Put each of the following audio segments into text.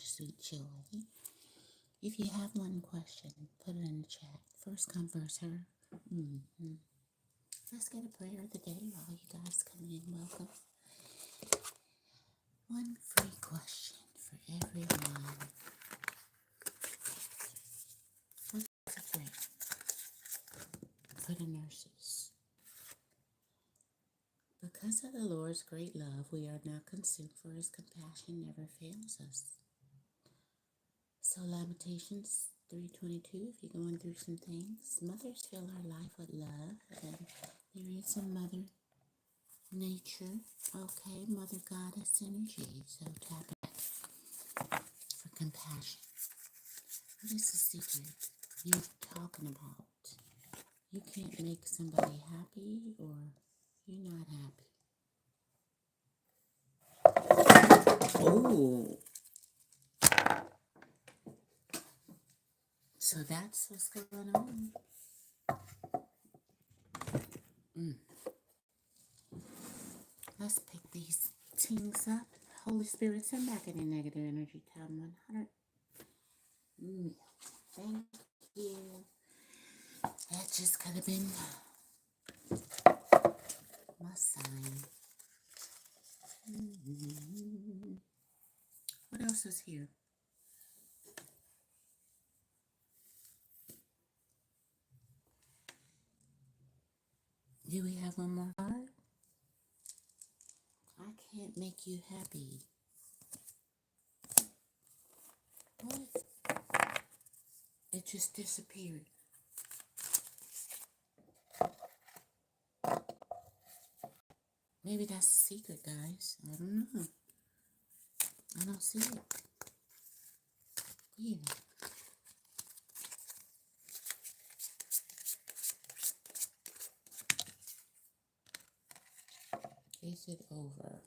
sweet joy. If you have one question, put it in the chat. First come, first serve. Let's get a prayer of the day while you guys come in. Welcome. One free question for everyone. What's the prayer for the nurses? Because of the Lord's great love, we are not consumed, for his compassion never fails us. So Lamentations 3:22, if you're going through some things, mothers fill our life with love, and there is a mother nature, okay, mother goddess energy, so tap it for compassion. What is the secret you're talking about? You can't make somebody happy or you're not happy. Oh, so that's what's going on. Let's pick these things up. Holy Spirit, send back any negative energy. Time 100. Thank you. That just could have been my sign. What else is here? Do we have one more card? I can't make you happy. What? It just disappeared. Maybe that's the secret, guys. I don't know. I don't see it. Yeah. Is it over?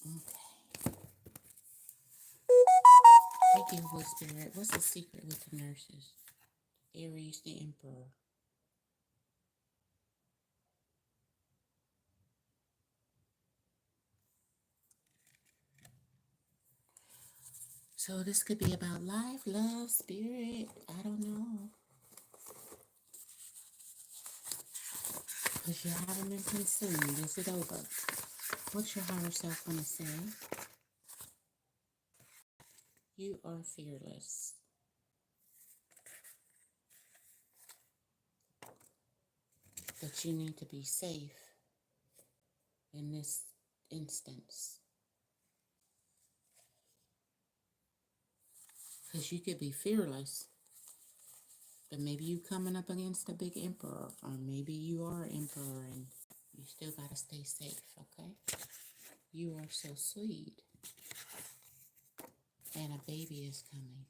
Okay. Thank you, Holy Spirit. What's the secret with the nurses? Aries, the Emperor. So this could be about life, love, spirit. I don't know. Because you haven't been consumed. Is it over? What's your higher self want to say? You are fearless. But you need to be safe in this instance. Because you could be fearless, but maybe you coming up against a big emperor, or maybe you are emperor and you still got to stay safe, okay? You are so sweet. And a baby is coming.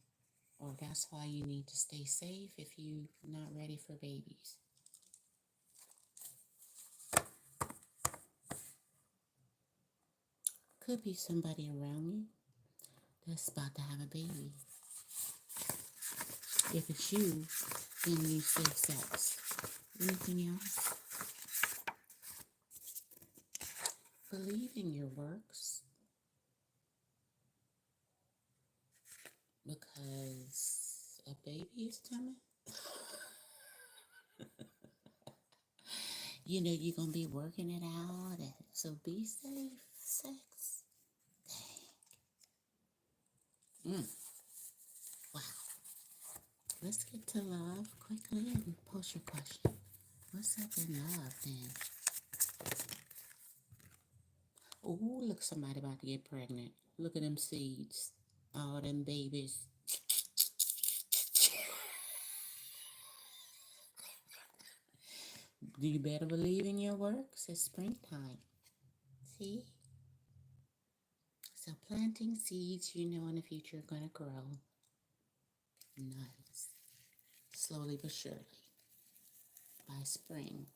Or that's why you need to stay safe if you're not ready for babies. Could be somebody around you that's about to have a baby. If it's you, then you safe sex. Anything else? Believe in your works. Because a baby is coming. You know you're going to be working it out. So be safe. Sex. Dang. Wow. Let's get to love quickly and post your question. What's up in love then? Oh, look, somebody about to get pregnant. Look at them seeds. All them babies. You better believe in your works. It's springtime. See? So planting seeds you know in the future are going to grow. Nice. Slowly but surely. By spring.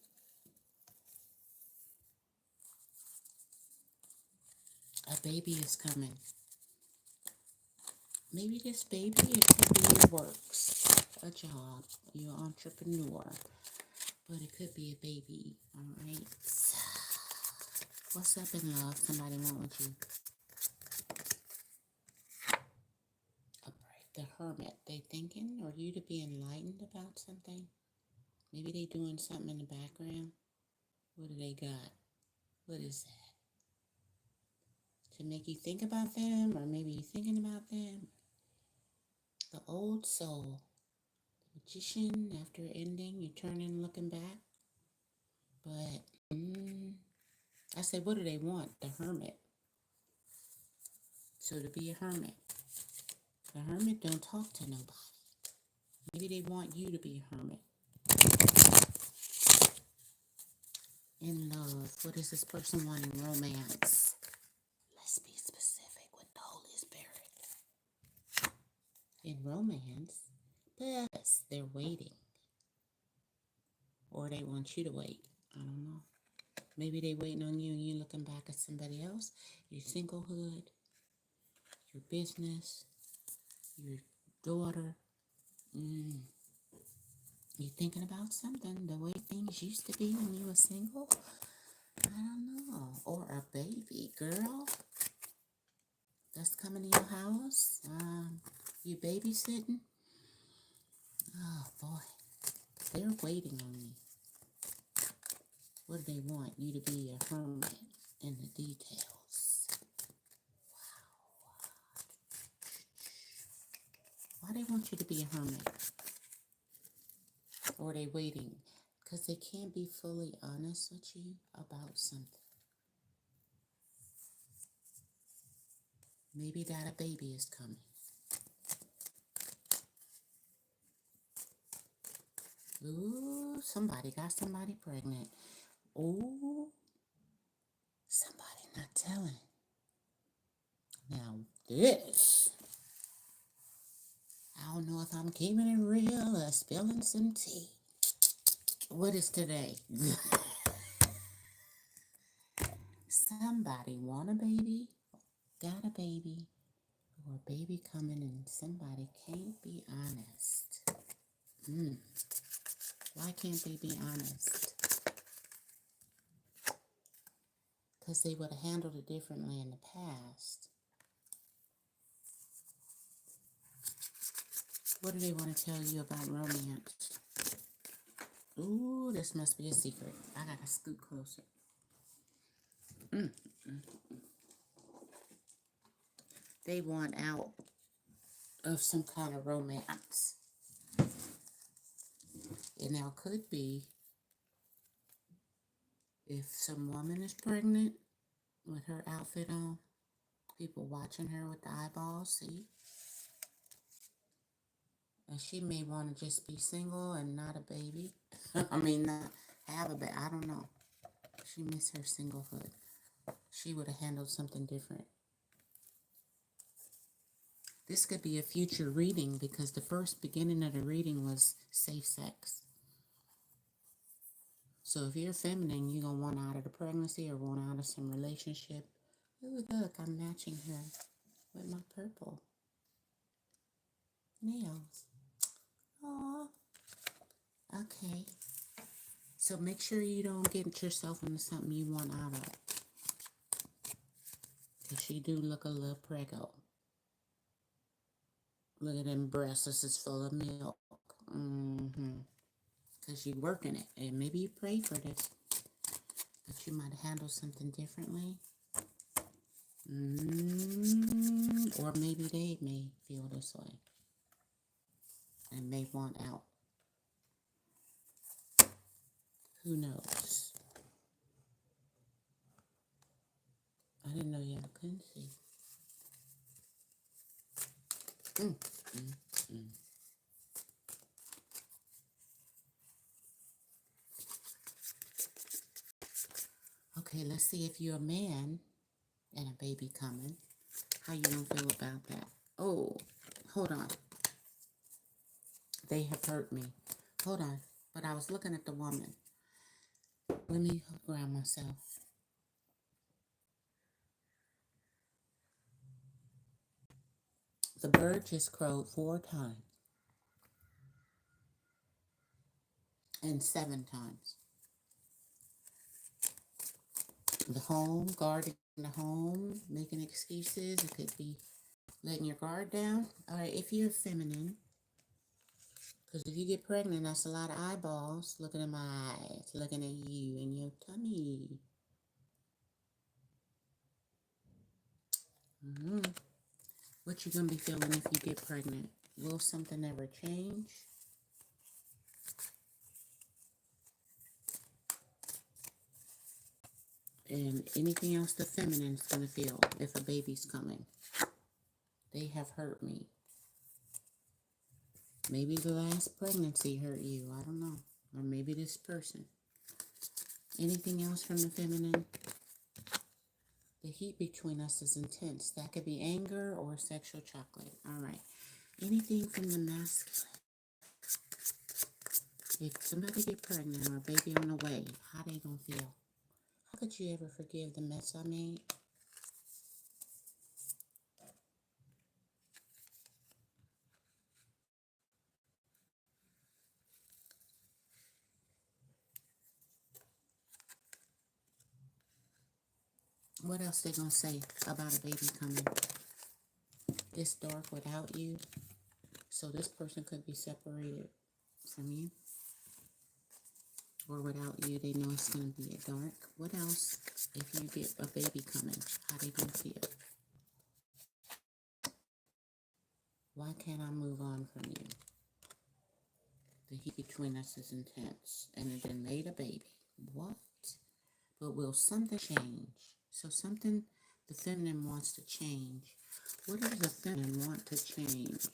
A baby is coming. Maybe this baby, it could be your works, a job, you're an entrepreneur, but it could be a baby, all right? What's up in love? Somebody want with you. the hermit. They thinking or you to be enlightened about something. Maybe they doing something in the background. What do they got? What is that? To make you think about them, or maybe you thinking about them. The old soul, the magician. After ending, you turn in looking back. But I said, what do they want? The hermit. So to be a hermit, the hermit don't talk to nobody. Maybe they want you to be a hermit. In love, what does this person want in romance? Let's be specific with the Holy Spirit. In romance, yes, they're waiting. Or they want you to wait. I don't know. Maybe they waiting on you and you looking back at somebody else. Your singlehood, your business, your daughter. You thinking about something, the way things used to be when you were single? I don't know. Or a baby girl that's coming to your house. You babysitting. Oh boy, they're waiting on you. What do they want? You to be a hermit in the details. Wow. Why they want you to be a hermit? Or are they waiting? Because they can't be fully honest with you about something. Maybe that a baby is coming. Ooh, somebody got somebody pregnant. Ooh, somebody not telling. Now this, I don't know if I'm keeping it real or spilling some tea. What is today? Somebody want a baby, got a baby, or a baby coming and somebody can't be honest. Why can't they be honest? Because they would have handled it differently in the past. What do they want to tell you about romance? Ooh, this must be a secret. I gotta scoot closer. They want out of some kind of romance. It now could be if some woman is pregnant with her outfit on, people watching her with the eyeballs, see? And she may want to just be single and not a baby. I mean, not have a baby. I don't know. She missed her singlehood. She would have handled something different. This could be a future reading because the first beginning of the reading was safe sex. So if you're feminine, you're going to want out of the pregnancy or want out of some relationship. Ooh, look, I'm matching her with my purple nails. Aww. Okay. So make sure you don't get yourself into something you want out of. Because she do look a little preggo. Look at them breasts. This is full of milk. Because you working it. And maybe you pray for this. But you might handle something differently. Or maybe they may feel this way. And may want out. Who knows? I didn't know y'all couldn't see. Okay, let's see if you're a man and a baby coming. How you gonna feel about that? Oh, hold on. They have hurt me. Hold on. But I was looking at the woman. Let me ground myself. The bird just crowed 4 times. And 7 times. The home, guarding the home, making excuses. It could be letting your guard down. All right, if you're feminine, because if you get pregnant, that's a lot of eyeballs looking at my eyes, looking at you and your tummy. What you gonna be feeling if you get pregnant? Will something ever change? And anything else the feminine's gonna feel if a baby's coming? They have hurt me. Maybe the last pregnancy hurt you. I don't know. Or maybe this person. Anything else from the feminine? The heat between us is intense. That could be anger or sexual chocolate. All right. Anything from the masculine? If somebody get pregnant or a baby on the way, how they gonna feel? How could you ever forgive the mess I made? What else they gonna say about a baby coming? It's dark without you. So this person could be separated from you. Or without you, they know it's gonna be dark. What else if you get a baby coming? How they gonna feel? Why can't I move on from you? The heat between us is intense. And it then made a baby. What? But will something change? So something the feminine wants to change. What does the feminine want to change?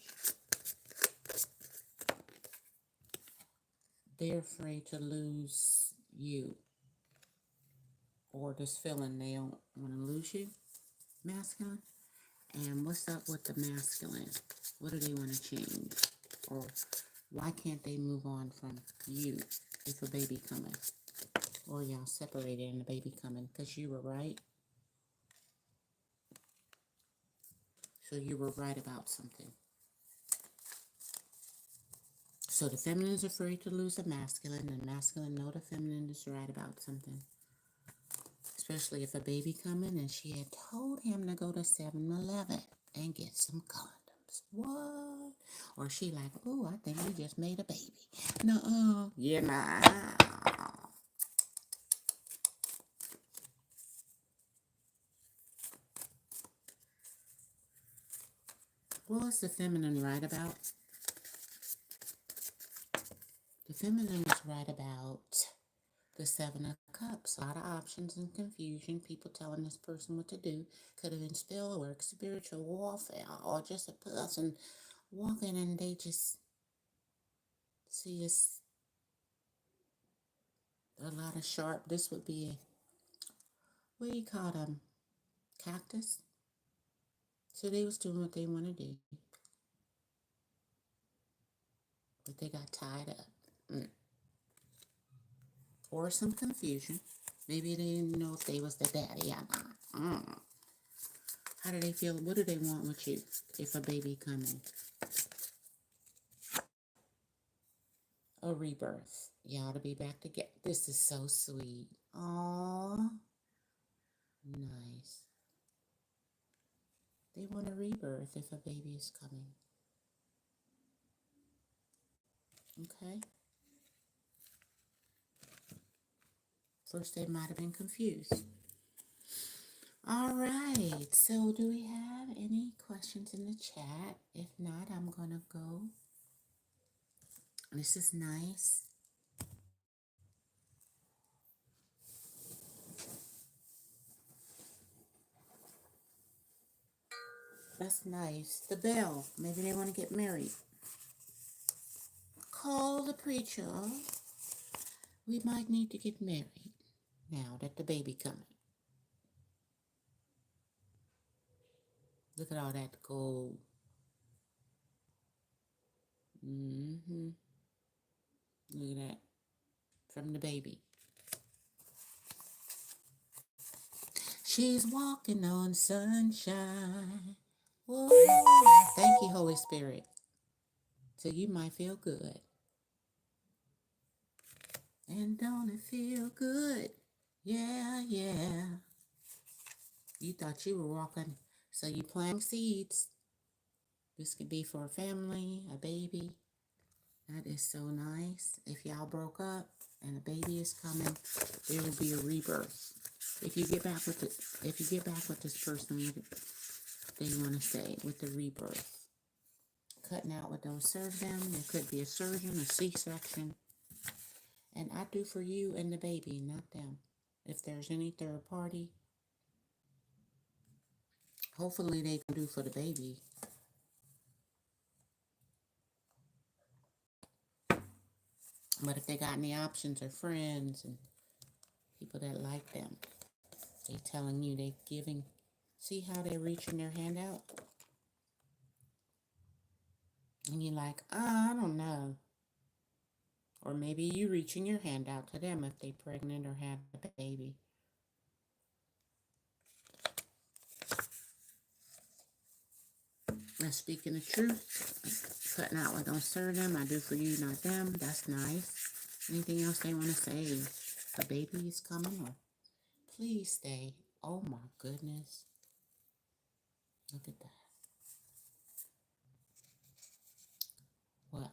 They're afraid to lose you. Or this feeling they don't want to lose you. Masculine. And what's up with the masculine? What do they want to change? Or why can't they move on from you if a baby coming? Or y'all separated and a baby coming because you were right. So you were right about something. So the feminine is afraid to lose the masculine, and the masculine know the feminine is right about something. Especially if a baby coming and she had told him to go to 7-Eleven and get some condoms. What? Or she like, oh, I think we just made a baby. No, yeah, nah. What was the feminine right about? The feminine was right about the 7 of Cups. A lot of options and confusion. People telling this person what to do. Could have been spell work, spiritual warfare, or just a person walking and they just see it's a lot of sharp. This would be a, what do you call them? Cactus. So they was doing what they want to do. But they got tied up. Or some confusion. Maybe they didn't know if they was the daddy or not. How do they feel? What do they want with you if a baby coming? A rebirth. Y'all to be back together. This is so sweet. Aww. Nice. They want a rebirth if a baby is coming. Okay. First they might have been confused. All right. So do we have any questions in the chat? If not, I'm going to go. This is nice. That's nice. The bell. Maybe they want to get married. Call the preacher. We might need to get married now that the baby coming. Look at all that gold. Look at that. From the baby. She's walking on sunshine. Whoa. Thank you, Holy Spirit. So you might feel good. And don't it feel good? Yeah, yeah. You thought you were walking, so you planting seeds. This could be for a family, a baby. That is so nice. If y'all broke up and a baby is coming, there will be a rebirth. If you get back with this person, they want to say with the rebirth. Cutting out what don't serve them. There could be a surgeon, a C-section. And I do for you and the baby, not them. If there's any third party, hopefully they can do for the baby. But if they got any options or friends and people that like them, they telling you they giving. See how they're reaching their hand out? And you're like, I don't know. Or maybe you reaching your hand out to them if they pregnant or have a baby. Now speaking the truth, cutting out what don't serve them. I do for you, not them. That's nice. Anything else they want to say? A baby is coming, or please stay. Oh my goodness. Look at that. What?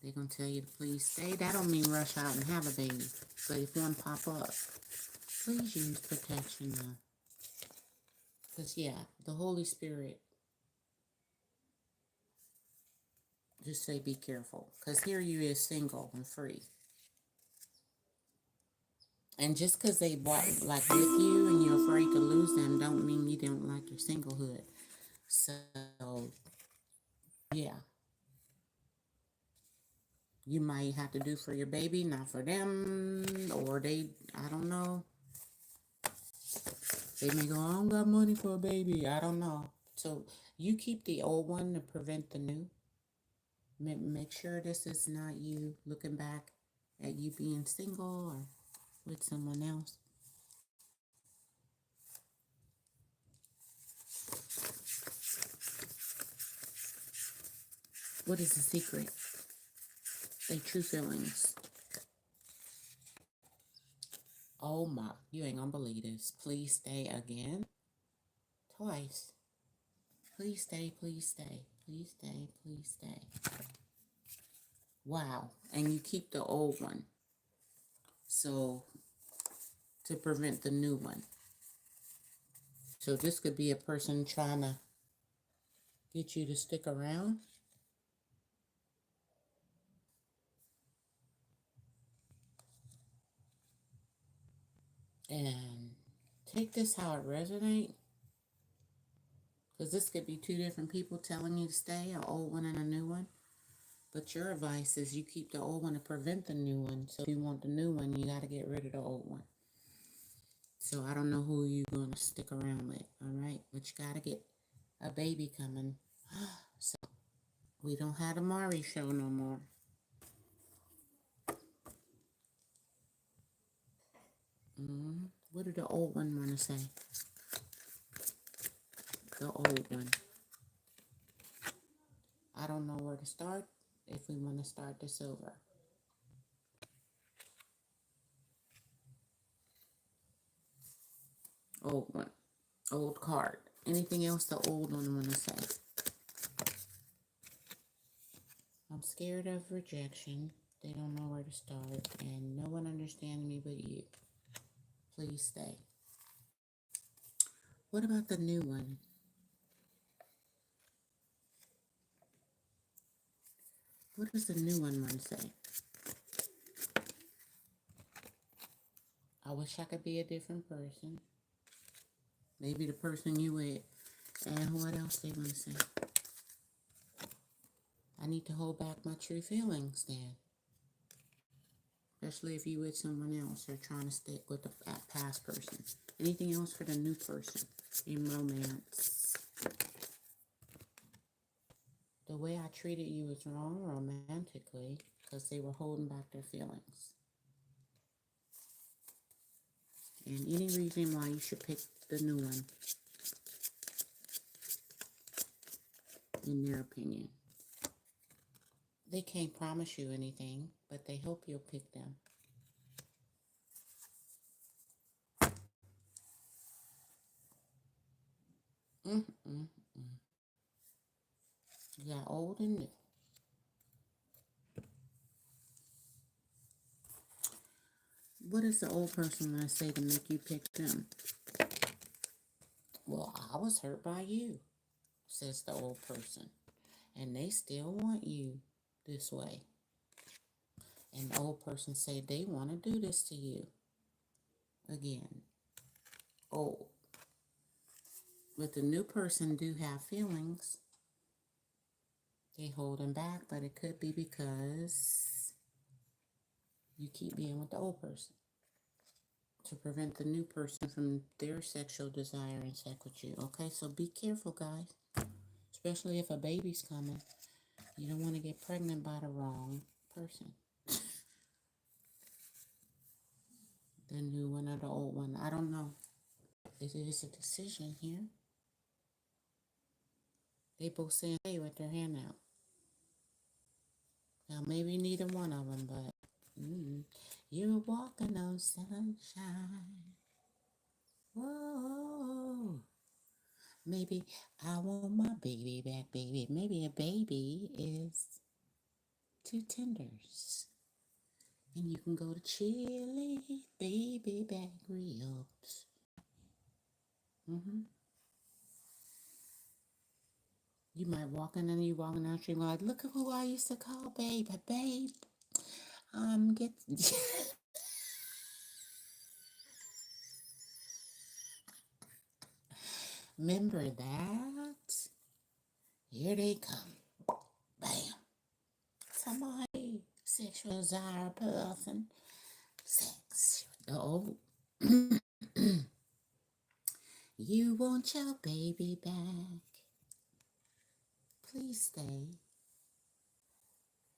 They're going to tell you to please stay. That don't mean rush out and have a baby. But if one pop up, please use protection now. Because, yeah, the Holy Spirit, just say be careful. Because here you is single and free. And just because they like with you and you're afraid to lose them, don't mean you don't like your singlehood. So, yeah. You might have to do for your baby, not for them. Or they, I don't know. They may go, I don't got money for a baby. I don't know. So, you keep the old one to prevent the new. Make sure this is not you looking back at you being single or with someone else. What is the secret? They true feelings. Oh my, you ain't gonna believe this. Please stay again. Twice. Please stay, please stay. Please stay, please stay. Wow. And you keep the old one. So, to prevent the new one. So this could be a person trying to get you to stick around. And take this how it resonates. Because this could be two different people telling you to stay, an old one and a new one. But your advice is you keep the old one to prevent the new one. So if you want the new one, you got to get rid of the old one. So I don't know who you're going to stick around with, all right? But you got to get a baby coming. So we don't have the Mari show no more. What did the old one want to say? The old one. I don't know where to start if we want to start this over. Old one. Old card. Anything else the old one want to say? I'm scared of rejection. They don't know where to start. And no one understands me but you. Please stay. What about the new one? What does the new one want to say? I wish I could be a different person. Maybe the person you with. And what else they want to say? I need to hold back my true feelings then. Especially if you with someone else or trying to stick with the past person. Anything else for the new person in romance? The way I treated you was wrong romantically because they were holding back their feelings. And any reason why you should pick the new one, in their opinion. They can't promise you anything, but they hope you'll pick them. Mm, mm, mm. You got old and new. What does the old person want to say to make you pick them? Well, I was hurt by you, says the old person. And they still want you this way. And the old person say they want to do this to you. Again, old. But the new person do have feelings. They holding back, but it could be because you keep being with the old person to prevent the new person from their sexual desire and sex with you. Okay, so be careful, guys. Especially if a baby's coming. You don't want to get pregnant by the wrong person. The new one or the old one. I don't know. It is a decision here. They both saying hey with their hand out. Now maybe neither one of them, but you're walking on sunshine. Whoa. Maybe I want my baby back, baby. Maybe a baby is 2 tenders. And you can go to chili, baby back ribs. You might walk in and you walking down the street like, look at who I used to call babe. Babe, get remember that? Here they come. Bam. Somebody sexual desire person. Sex. Oh. You want your baby back. Please stay.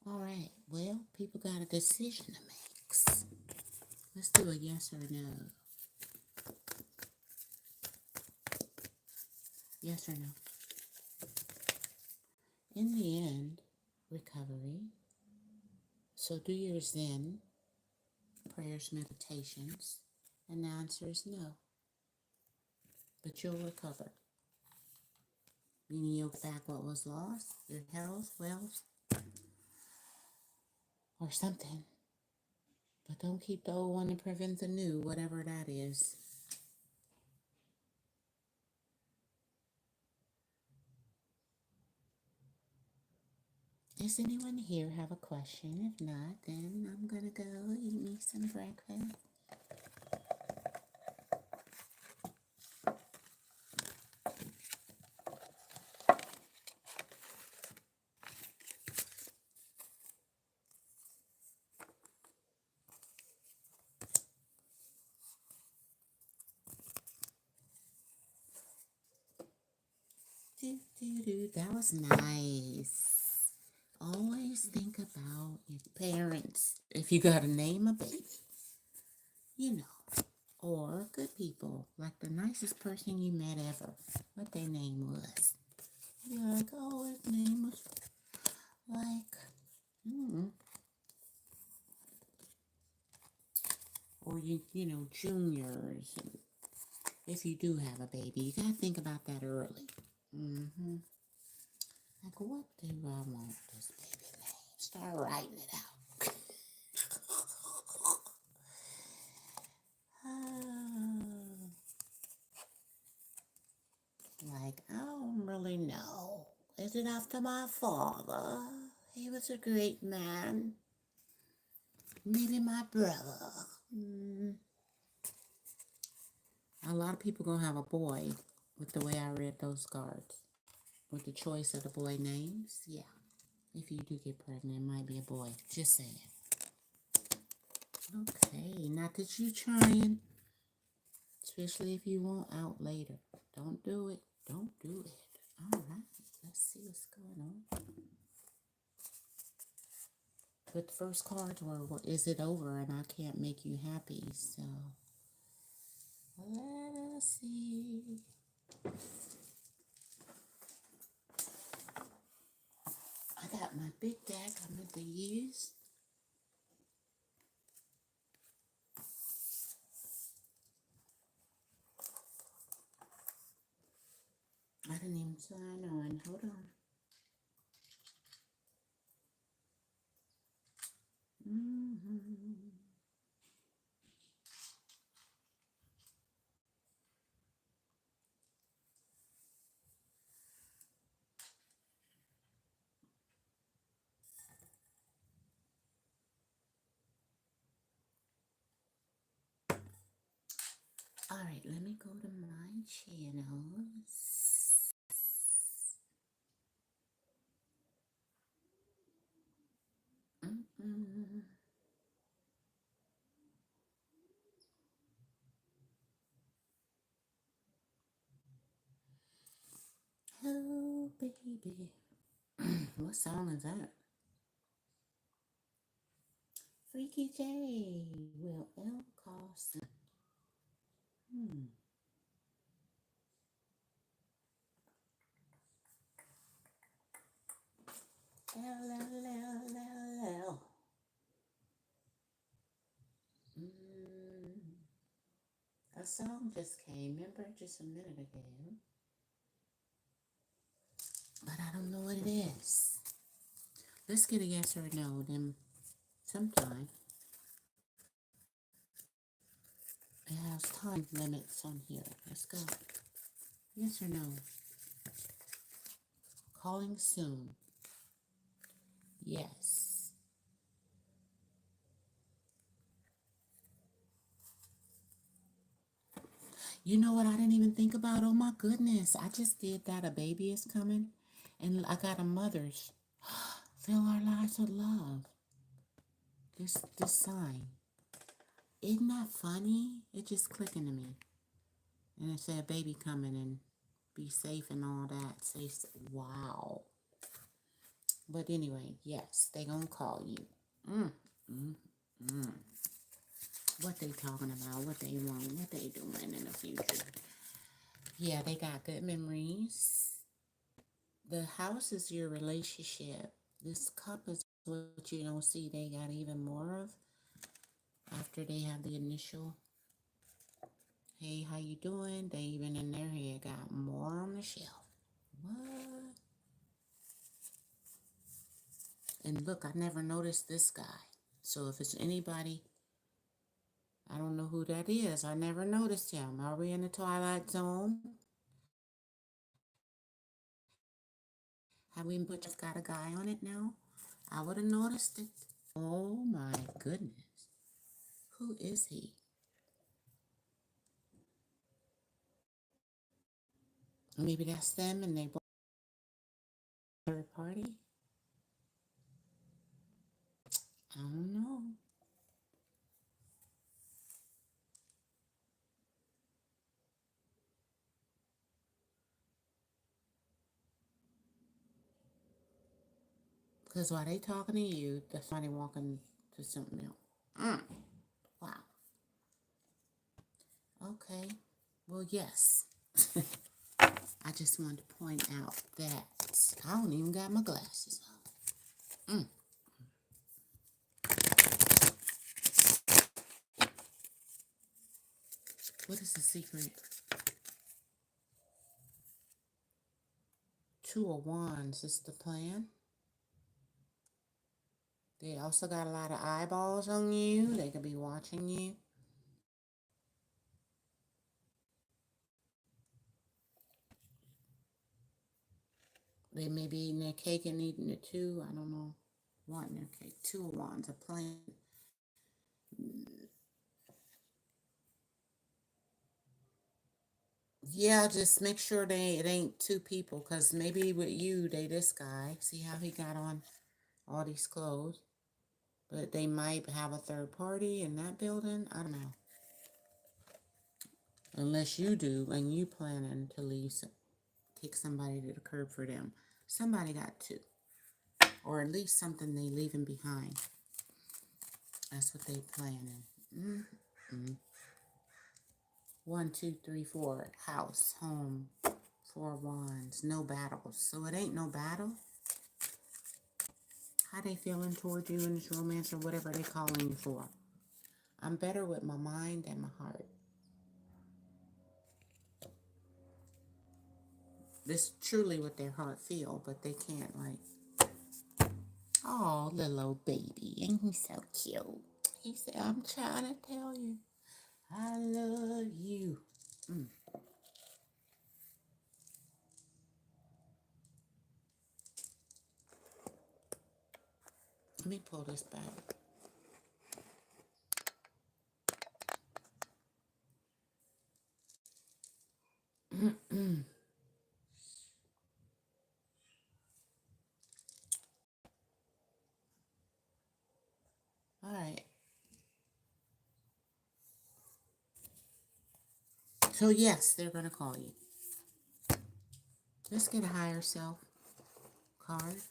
All right. Well, people got a decision to make. Let's do a yes or no. Yes or no. In the end, recovery. So do your Zen, prayers, meditations, and the answer is no. But you'll recover. Meaning you'll get back what was lost, your health, wealth, or something. But don't keep the old one and prevent the new, whatever that is. Does anyone here have a question? If not, then I'm gonna go eat me some breakfast. That was nice. Always think about your parents. If you gotta name a baby, you know, or good people, like the nicest person you met ever, what their name was. You're like, oh, his name was like, or you know, juniors. If you do have a baby, you gotta think about that early. Like, what do I want this baby name? Start writing it out. Like, I don't really know. Is it after my father? He was a great man. Maybe my brother. A lot of people gonna have a boy with the way I read those cards. With the choice of the boy names, yeah. If you do get pregnant, it might be a boy. Just saying. Okay, not that you trying. Especially if you want out later. Don't do it. Don't do it. All right, let's see what's going on. But the first cards were, is it over? And I can't make you happy. So, let us see. I got my big deck I'm going to use. sign on. Hold on. All right, let me go to my channels. Oh, baby. What song is that? Freaky J. Will L. Carson. L, L, L, L, L. A song just came, remember, just a minute ago. But I don't know what it is. Let's get a yes or a no, then sometime. It has time limits on here. Let's go. Yes or no? Calling soon. Yes. You know what I didn't even think about? Oh my goodness. I just did that. A baby is coming. And I got a mother's. Fill our lives with love. This sign. Isn't that funny? It just clicking to me. And it said baby coming and be safe and all that. Say, wow. But anyway, yes, they gonna call you. What they talking about, what they want, what they doing in the future. Yeah, they got good memories. The house is your relationship. This cup is what you don't see they got even more of after they have the initial, hey, how you doing? They even in their head got more on the shelf. What? And look, I never noticed this guy. So if it's anybody, I don't know who that is. I never noticed him. Are we in the Twilight Zone? Have we just got a guy on it now? I would have noticed it. Oh my goodness. Who is he? Maybe that's them and they both third party? I don't know. Because while they talking to you, that's somebody walking to something else. Wow. Okay. Well, yes. I just wanted to point out that I don't even got my glasses on. What is the secret? Two of Wands is the plan. They also got a lot of eyeballs on you. They could be watching you. They may be eating their cake and eating it too. I don't know. Wanting their cake. Two of Wands, a plan. Yeah, just make sure it ain't two people, because maybe with you, they this guy. See how he got on all these clothes? But they might have a third party in that building. I don't know. Unless you do, and you planning to leave, take somebody to the curb for them. Somebody got to. Or at least something they leaving behind. That's what they planning. Mm-hmm. 1, 2, 3, 4. House, home, 4 wands, no battles. So it ain't no battle. How they feeling towards you in this romance or whatever they calling you for? I'm better with my mind and my heart. this truly what their heart feel, but they can't like, oh, little old baby, and he's so cute. He said, I'm trying to tell you, I love you. Let me pull this back. All right. So yes, they're gonna call you. Let's get a higher self card.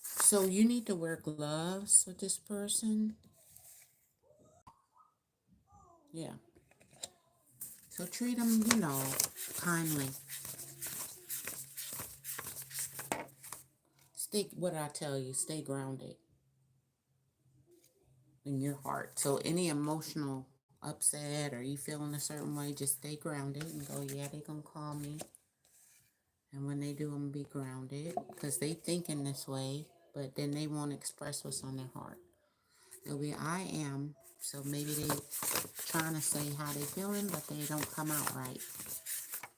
So you need to wear gloves with this person. Yeah. So treat them, kindly. Stay, what did I tell you? Stay grounded in your heart. So any emotional upset or you feeling a certain way, just stay grounded and go, yeah, they gonna call me. And when they do, I'm gonna be grounded because they thinking this way, but then they won't express what's on their heart. It'll be I am. So maybe they trying to say how they feeling, but they don't come out right.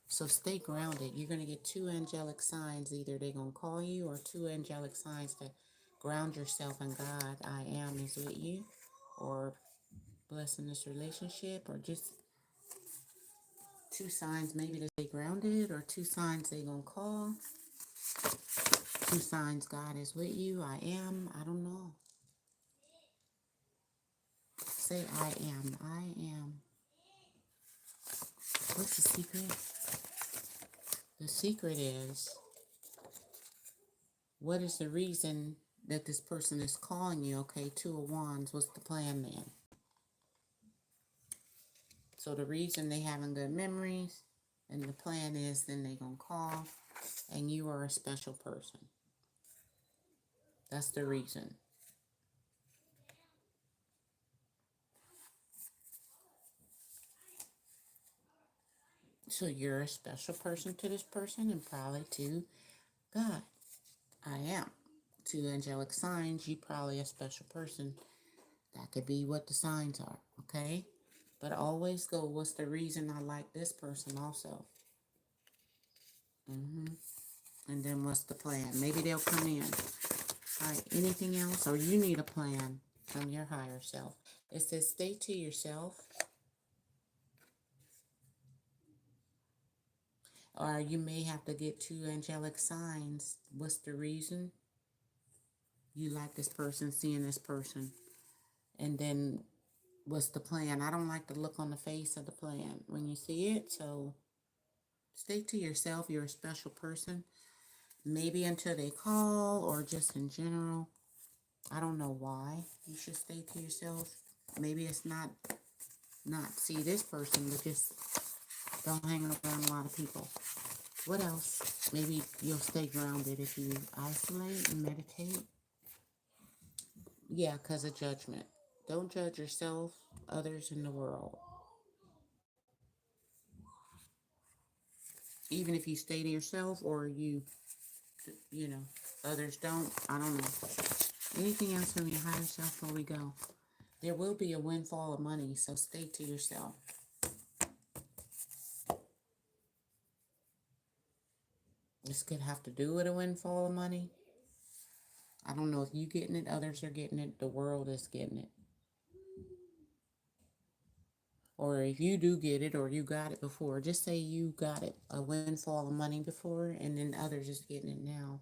So stay grounded. You're gonna get two angelic signs. Either they're gonna call you or two angelic signs to ground yourself in God. I am is with you, or blessing this relationship, or just two signs maybe to stay grounded, or two signs they gonna call. Two signs God is with you. I am. I don't know. Say I am. I am. What's the secret? The secret is, what is the reason that this person is calling you? Okay, Two of Wands. What's the plan then? So the reason they having good memories, and the plan is then they gonna call, and you are a special person. That's the reason. So you're a special person to this person, and probably to God. I am. Two angelic signs, you probably a special person. That could be what the signs are, okay? But always go, what's the reason I like this person also? And then what's the plan? Maybe they'll come in. All right, anything else? Or you need a plan from your higher self. It says stay to yourself. Or you may have to get two angelic signs. What's the reason you like this person, seeing this person? And then what's the plan? I don't like the look on the face of the plan when you see it. So stay to yourself. You're a special person. Maybe until they call, or just in general. I don't know why you should stay to yourself. Maybe it's not see this person, but just don't hang around a lot of people. What else? Maybe you'll stay grounded if you isolate and meditate. Yeah, because of judgment. Don't judge yourself, others, in the world. Even if you stay to yourself, or you know, others don't. I don't know. Anything else from your higher self before we go? There will be a windfall of money, so stay to yourself. This could have to do with a windfall of money. I don't know if you getting it, others are getting it, the world is getting it. Or if you do get it, or you got it before, just say you got it, a windfall of money before, and then others is getting it now.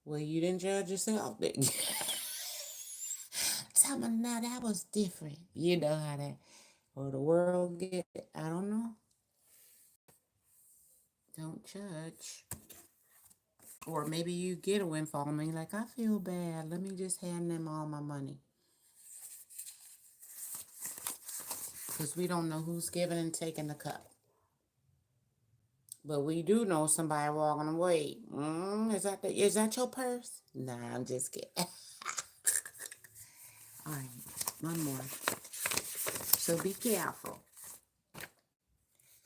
Well, you didn't judge yourself, did you? Tell me now, that was different. You know how that, or the world get it. I don't know. Don't judge. Or maybe you get a windfall and you're like, I feel bad. Let me just hand them all my money. Because we don't know who's giving and taking the cup. But we do know somebody walking away. Is that your purse? Nah, I'm just kidding. All right, one more. So be careful.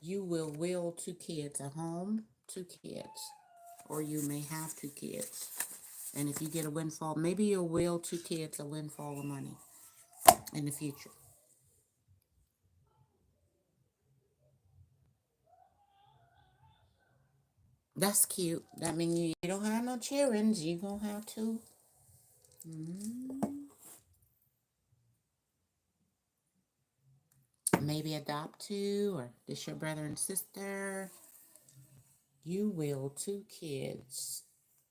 You will 2 kids a home, 2 kids, or you may have 2 kids. And if you get a windfall, maybe you'll will 2 kids a windfall of money in the future. That's cute. That means you don't have no children. You gonna have two. Maybe adopt two, or this your brother and sister. You will 2 kids.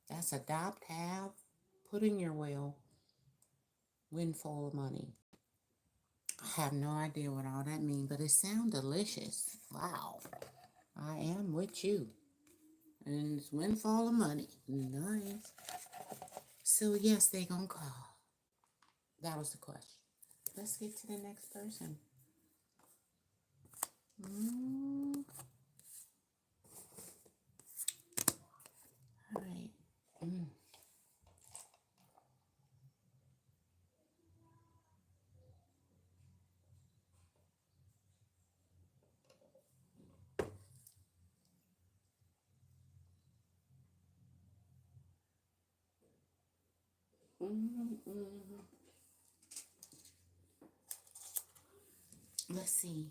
That's adopt, have, put in your will, windfall of money. I have no idea what all that means, but it sounds delicious. Wow. I am with you. And it's windfall of money. Nice. So yes, they gonna call. That was the question. Let's get to the next person. All right. Let's see.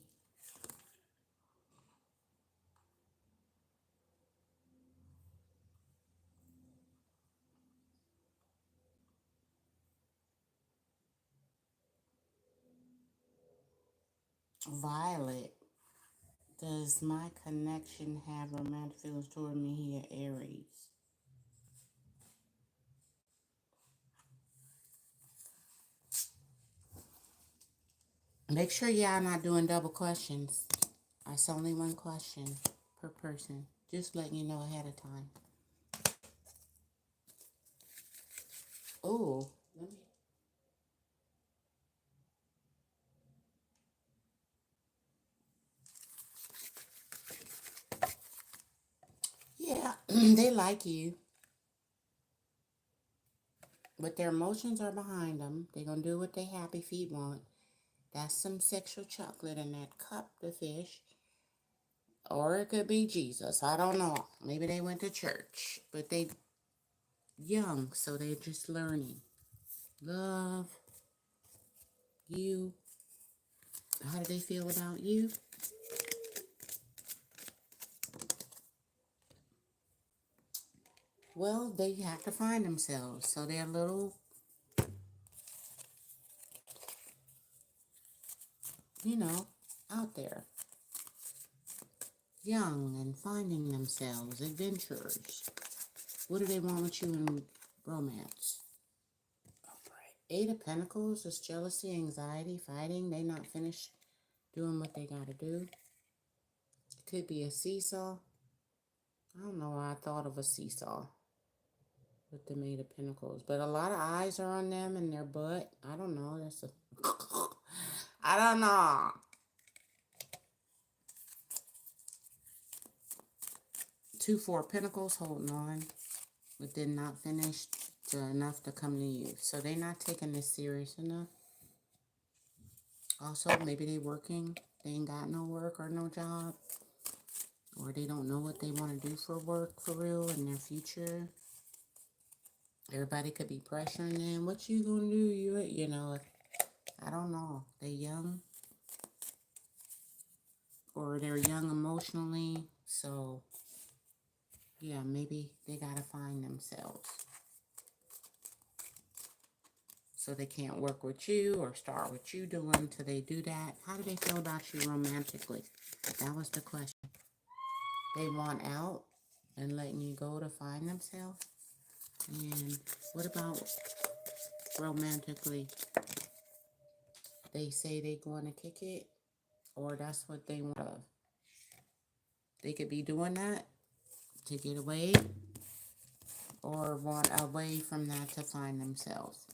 Violet. Does my connection have romantic feelings toward me here, Aries? Make sure y'all not doing double questions. That's only one question per person. Just letting you know ahead of time. Oh, let me. Yeah, they like you. But their emotions are behind them. They're going to do what their happy feet want. That's some sexual chocolate in that cup, the fish. Or it could be Jesus. I don't know. Maybe they went to church. But they young, so they're just learning. Love you. How do they feel about you? Well, they have to find themselves. So they're a little, out there. Young and finding themselves. Adventurers. What do they want with you in romance? Eight of Pentacles is jealousy, anxiety, fighting. They not finished doing what they got to do. It could be a seesaw. I don't know why I thought of a seesaw with the Eight of Pentacles. But a lot of eyes are on them and their butt. I don't know. That's a... I don't know. Two, Four Pentacles holding on. But then not finished enough to come to you. So they're not taking this serious enough. Also, maybe they working. They ain't got no work or no job. Or they don't know what they want to do for work for real in their future. Everybody could be pressuring them. What you gonna do? I don't know. They young. Or they're young emotionally. So, yeah, maybe they gotta find themselves. So they can't work with you or start what you doing till they do that. How do they feel about you romantically? That was the question. They want out and letting you go to find themselves. And what about romantically? They say they going to kick it, or that's what they want. They could be doing that to get away, or want away from that to find themselves.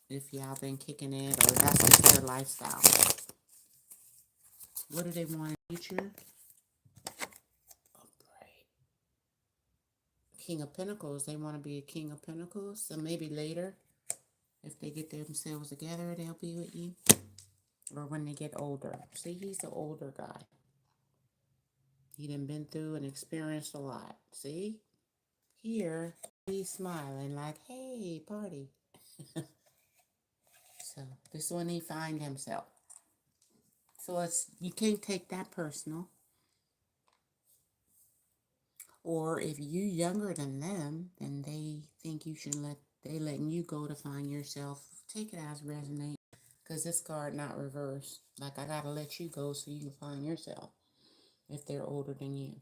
If y'all been kicking it, or that's just their lifestyle. What do they want in the future? King of Pentacles. They want to be a King of Pentacles. So maybe later, if they get themselves together, they'll be with you. Or when they get older. See, he's the older guy. He done been through and experienced a lot. See? Here, he's smiling like, hey, party. So this one he find himself. So it's you can't take that personal. Or if you younger than them, then they think you should they letting you go to find yourself. Take it as resonate. Because this card not reversed. Like I gotta let you go so you can find yourself. If they're older than you.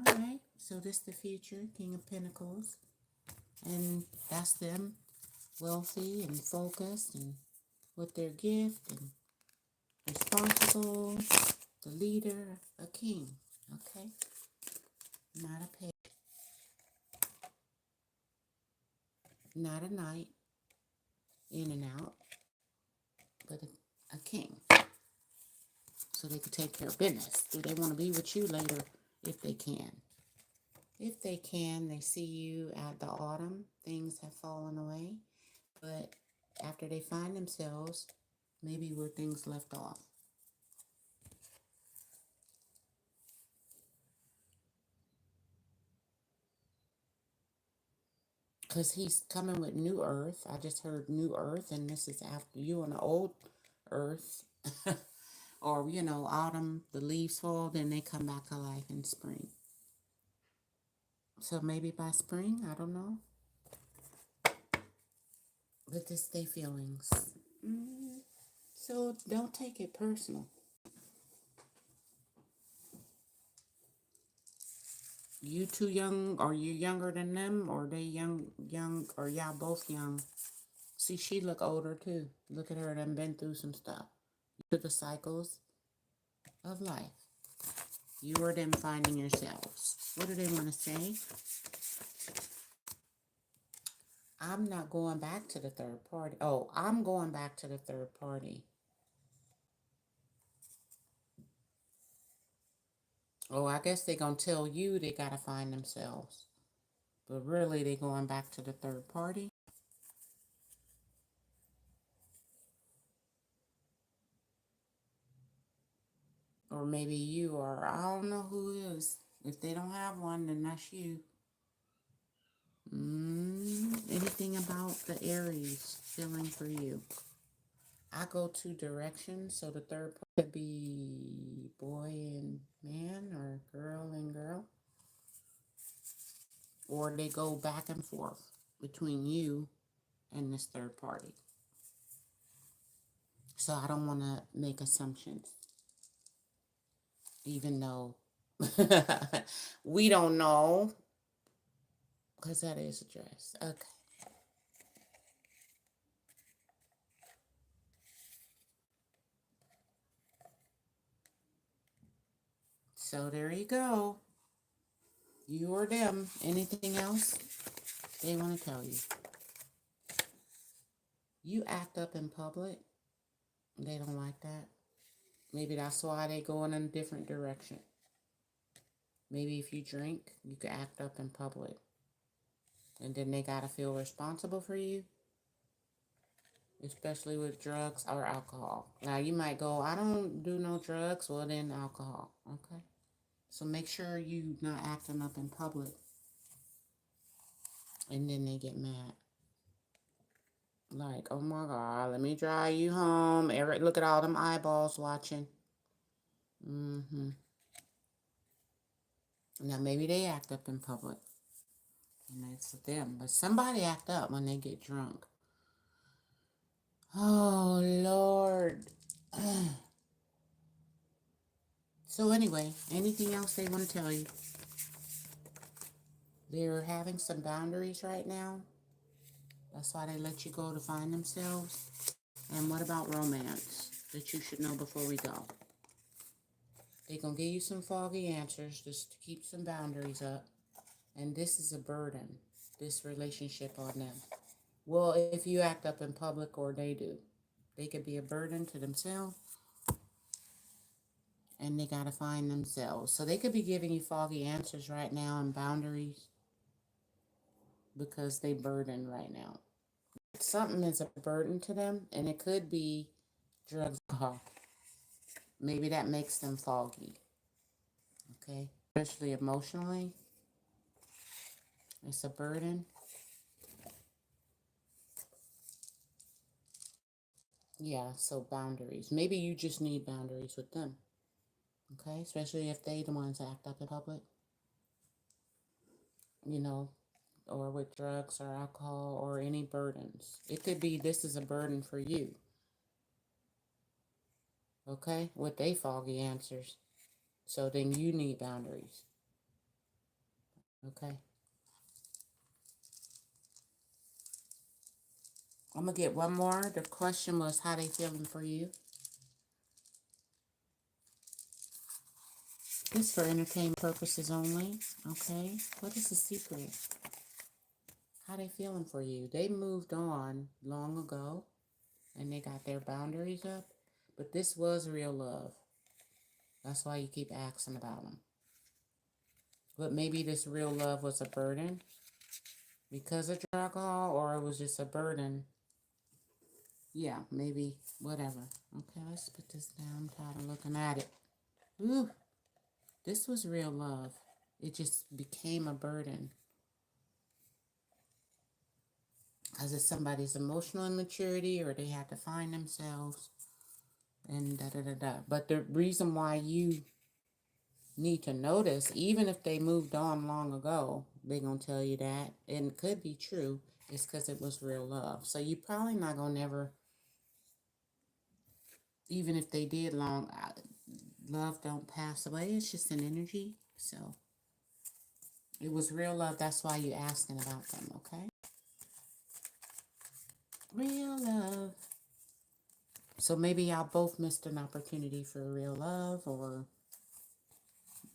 Alright. So this the future, King of Pentacles. And that's them. Wealthy and focused and with their gift and responsible, the leader, a king, okay? Not a pig, not a knight, in and out, but a king. So they could take care of business. Do they want to be with you later if they can? If they can, they see you at the autumn. Things have fallen away. But after they find themselves, maybe where things left off. Because he's coming with new earth. I just heard new earth, and this is after you on the old earth. Or, you know, autumn, the leaves fall, then they come back to life in spring. So maybe by spring, I don't know. But this they feelings. So don't take it personal. You too young, or you younger than them, or they young, or y'all both young. See, she look older too. Look at her, done been through some stuff. To the cycles of life. You or them finding yourselves. What do they want to say? I'm not going back to the third party. Oh, I'm going back to the third party. Oh, I guess they're going to tell you they got to find themselves. But really, they're going back to the third party. Or maybe you are. I don't know who is. If they don't have one, then that's you. Anything about the Aries feeling for you? I go two directions, so the third part could be boy and man or girl and girl. Or they go back and forth between you and this third party. So I don't want to make assumptions. Even though we don't know. Because that is a dress. Okay. So there you go. You or them. Anything else they want to tell you? You act up in public. They don't like that. Maybe that's why they go in a different direction. Maybe if you drink, you can act up in public. And then they got to feel responsible for you. Especially with drugs or alcohol. Now you might go, I don't do no drugs. Well, then alcohol. Okay. So make sure you not acting up in public. And then they get mad. Like, oh my God, let me drive you home. Eric, look at all them eyeballs watching. Now maybe they act up in public. And it's them. But somebody act up when they get drunk. Oh, Lord. So anyway, anything else they want to tell you? They're having some boundaries right now. That's why they let you go to find themselves. And what about romance that you should know before we go? They're going to give you some foggy answers just to keep some boundaries up. And this is a burden, this relationship on them. Well, if you act up in public or they do, they could be a burden to themselves. And they got to find themselves. So they could be giving you foggy answers right now and boundaries because they burden right now. Something is a burden to them, and it could be drugs, alcohol. maybe that makes them foggy. Okay, especially emotionally, it's a burden. Yeah, so boundaries. Maybe you just need boundaries with them. Okay, especially if they the ones act up in public, you know, or with drugs or alcohol or any burdens. It could be this is a burden for you. Okay, with they foggy answers. So then you need boundaries. Okay. I'm gonna get one more. The question was how they feeling for you. This for entertainment purposes only. Okay. What is the secret? How they feeling for you? They moved on long ago and they got their boundaries up. But this was real love. That's why you keep asking about them. But maybe this real love was a burden because of alcohol, or it was just a burden. Yeah, maybe whatever. Okay, let's put this down. I'm tired of looking at it. Ooh, this was real love. It just became a burden because it's somebody's emotional immaturity, or they had to find themselves, and da da da da. But the reason why you need to notice, even if they moved on long ago, they're gonna tell you that, and it could be true, is because it was real love. So you probably not gonna never, even if they did long, love don't pass away. It's just an energy. So it was real love. That's why you're asking about them. Okay, real love. So maybe y'all both missed an opportunity for real love, or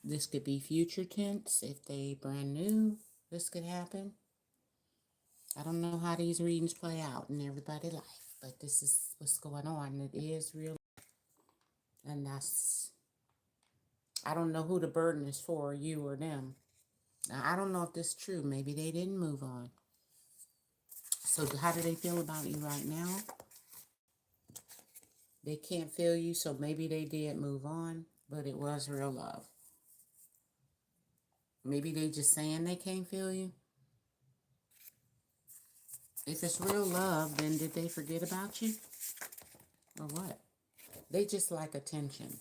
this could be future tense if they brand new. This could happen. I don't know how these readings play out in everybody's life, but this is what's going on. It is real, and that's, I don't know who the burden is for, you or them. Now, I don't know if this is true. Maybe they didn't move on. So how do they feel about you right now? They can't feel you, so maybe they did move on, but it was real love. Maybe they just saying they can't feel you. If it's real love, then did they forget about you? Or what? They just like attention.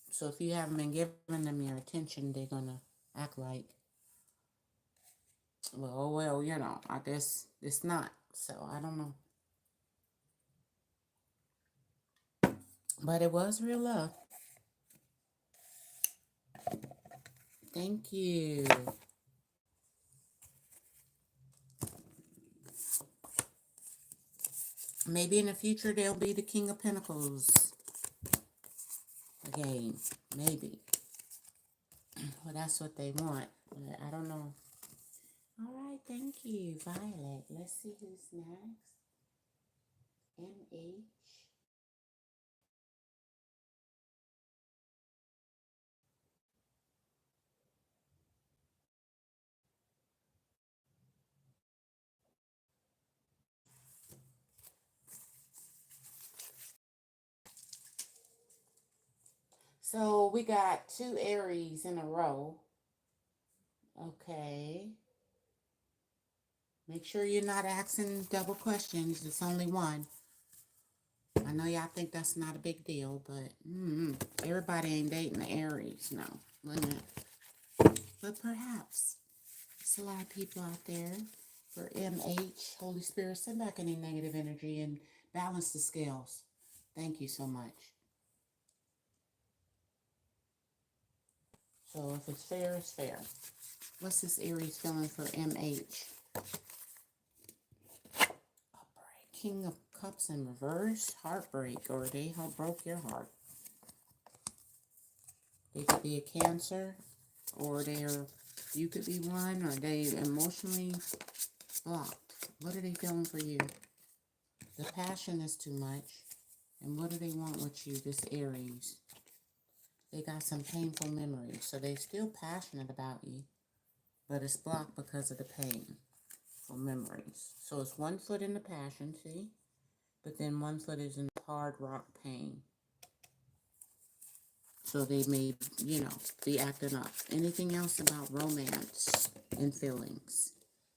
So if you haven't been giving them your attention, they're going to act like, well, you know, I guess it's not. So I don't know. But it was real love. Thank you. Maybe in the future they'll be the King of Pentacles again. Maybe. Well, that's what they want. But I don't know. All right, thank you, Violet. Let's see who's next. MH. So we got 2 Aries in a row. Okay. Make sure you're not asking double questions. It's only one. I know y'all think that's not a big deal, but everybody ain't dating the Aries, no. But perhaps. There's a lot of people out there. For MH, Holy Spirit, send back any negative energy and balance the scales. Thank you so much. So if it's fair, it's fair. What's this Aries feeling for MH? King of Cups in reverse, heartbreak, or they broke your heart. They could be a Cancer, or you could be one, or they emotionally blocked. What are they feeling for you? The passion is too much. And what do they want with you, this Aries? They got some painful memories, so they're still passionate about you, but it's blocked because of the painful memories. So it's 1 foot in the passion, see? But then 1 foot is in hard rock pain. So they may, be acting up. Anything else about romance and feelings?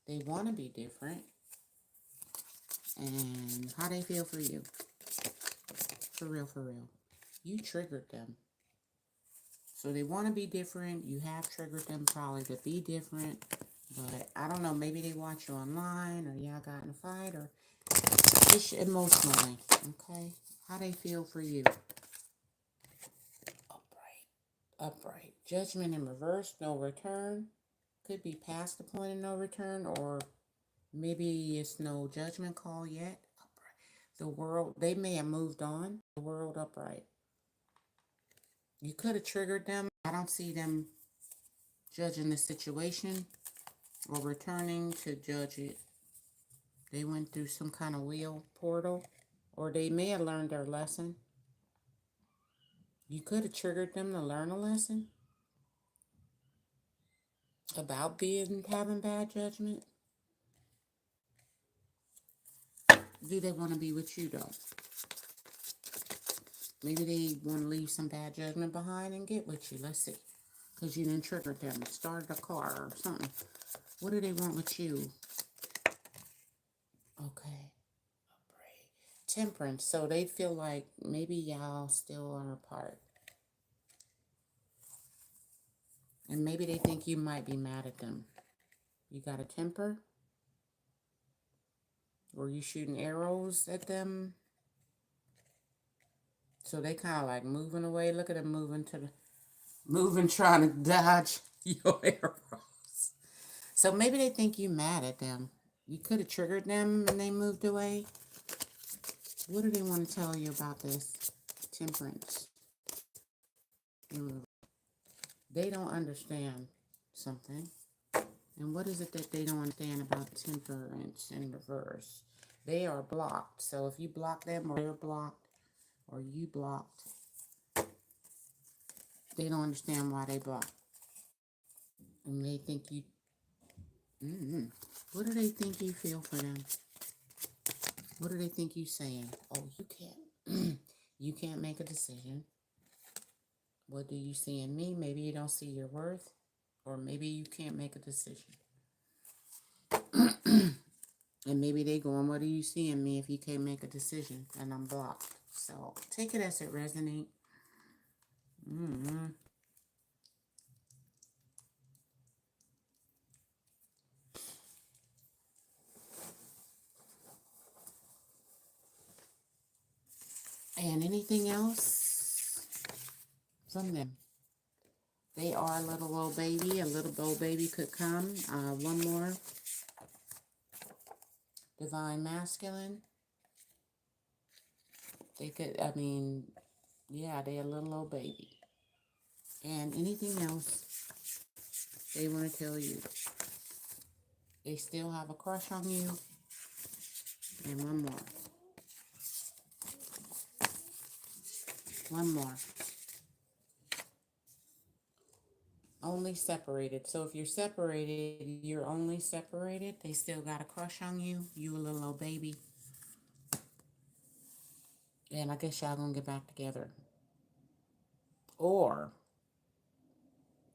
They want to be different. And how they feel for you. For real, for real. You triggered them. So they want to be different. You have triggered them probably to be different. But I don't know. Maybe they watch you online or y'all got in a fight or just emotionally. Okay? How they feel for you. Upright. Judgment in reverse. No return. Could be past the point of no return, or maybe it's no judgment call yet. Upright. The world, they may have moved on. The world upright. You could have triggered them. I don't see them judging the situation or returning to judge it. They went through some kind of wheel portal, or they may have learned their lesson. You could have triggered them to learn a lesson about having bad judgment. Do they want to be with you though? Maybe they want to leave some bad judgment behind and get with you. Let's see. Because you didn't trigger them. Started a car or something. What do they want with you? Okay. Temperance. So they feel like maybe y'all still are apart. And maybe they think you might be mad at them. You got a temper? Were you shooting arrows at them? So they kind of like moving away. Look at them moving, trying to dodge your arrows. So maybe they think you mad at them. You could have triggered them and they moved away. What do they want to tell you about this? Temperance. They don't understand something. And what is it that they don't understand about temperance in reverse? They are blocked. So if you block them or they're blocked or you blocked, they don't understand why they blocked. And they think you... What do they think you feel for them? What do they think you saying? Oh, you can't. You can't make a decision. What do you see in me? Maybe you don't see your worth. Or maybe you can't make a decision. And maybe they going, what do you see in me if you can't make a decision? And I'm blocked. So take it as it resonates. And anything else from them? They are a little old baby. A little old baby could come. One more. Divine masculine. They could, yeah, they're a little old baby. And anything else they want to tell you? They still have a crush on you. And one more. One more. Only separated. So if you're separated, you're only separated. They still got a crush on you. You a little old baby. And I guess y'all gonna get back together. Or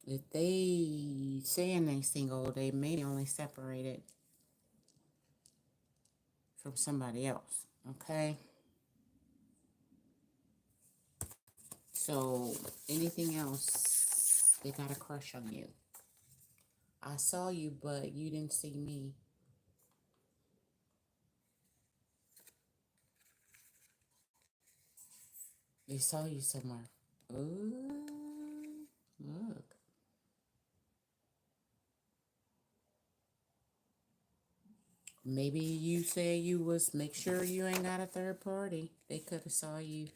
if they saying they single, they may be only separated from somebody else. Okay? So anything else, they got a crush on you. I saw you, but you didn't see me. They saw you somewhere. Ooh, look. Maybe you say you was, make sure you ain't got a third party. They could have saw you.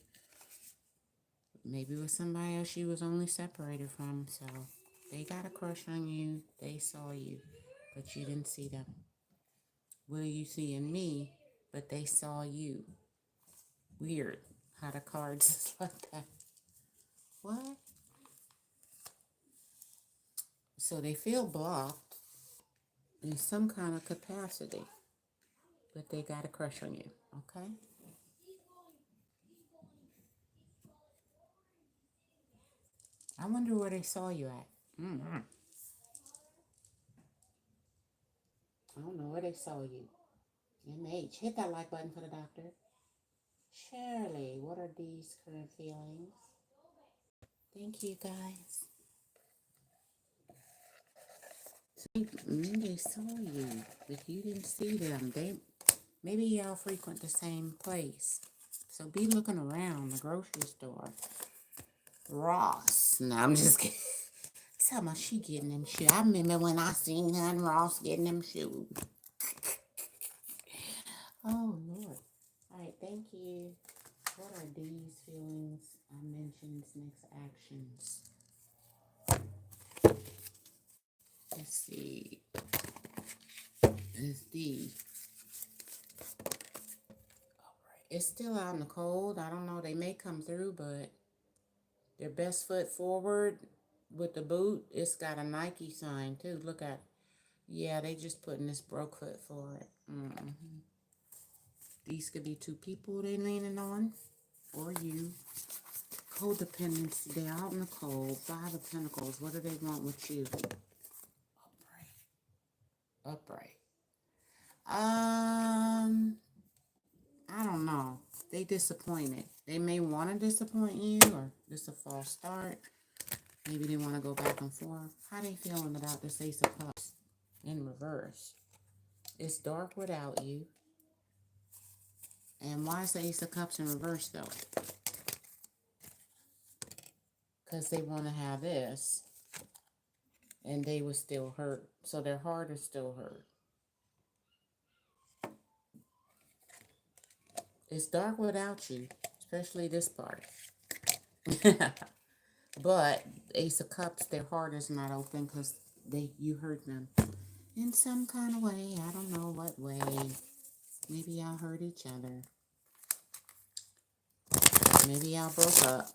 Maybe with somebody else you was only separated from. So they got a crush on you. They saw you, but you didn't see them. What do you see in me? But they saw you. Weird how the cards is like that. What? So they feel blocked in some kind of capacity, but they got a crush on you, okay? I wonder where they saw you at. I don't know where they saw you. MH, hit that like button for the doctor. Shirley, what are these current feelings? Thank you, guys. They saw you, but you didn't see them. Maybe y'all frequent the same place. So be looking around the grocery store. Ross. No, I'm just kidding. Tell me she getting them shoes. I remember when I seen her and Ross getting them shoes. Oh, Lord. All right, thank you. What are these feelings, mentions, next actions? Let's see. Let's see. All right. It's still out in the cold. I don't know. They may come through, but their best foot forward with the boot, it's got a Nike sign, too. Look at it. Yeah, they just putting this broke foot for it. These could be two people they leaning on, or you. Codependency, they're out in the cold. Five of Pentacles, what do they want with you? Upright. I don't know. They disappointed. They may want to disappoint you, or this a false start. Maybe they want to go back and forth. How they feeling about this Ace of Cups in reverse? It's dark without you. And why is the Ace of Cups in reverse, though? Because they want to have this, and they were still hurt. So their heart is still hurt. It's dark without you, especially this part. But Ace of Cups, their heart is not open because you hurt them in some kind of way. I don't know what way. Maybe y'all hurt each other. Maybe y'all broke up.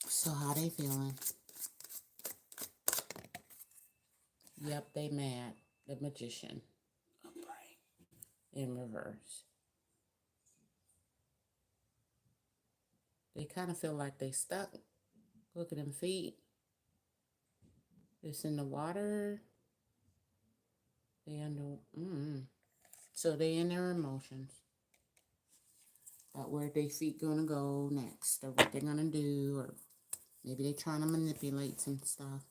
So how they feeling? Yep, they mad. The Magician. Upright. In reverse. They kind of feel like they stuck. Look at them feet. It's in the water. They under. So they in their emotions. About where their feet gonna go next, or what they're gonna do, or maybe they're trying to manipulate some stuff.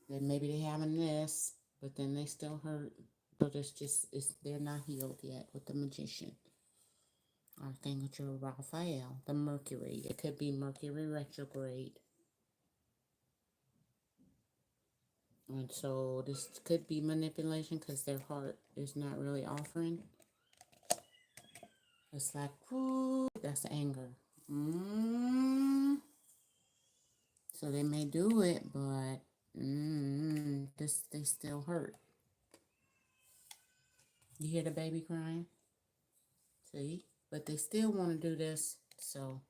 Then maybe they having this, but then they still hurt. But they're not healed yet with the Magician. Our thing with your Raphael, the Mercury. It could be Mercury retrograde. And so this could be manipulation because their heart is not really offering. It's like, whoo, that's anger. So they may do it, but they still hurt. You hear the baby crying? See? But they still want to do this, so.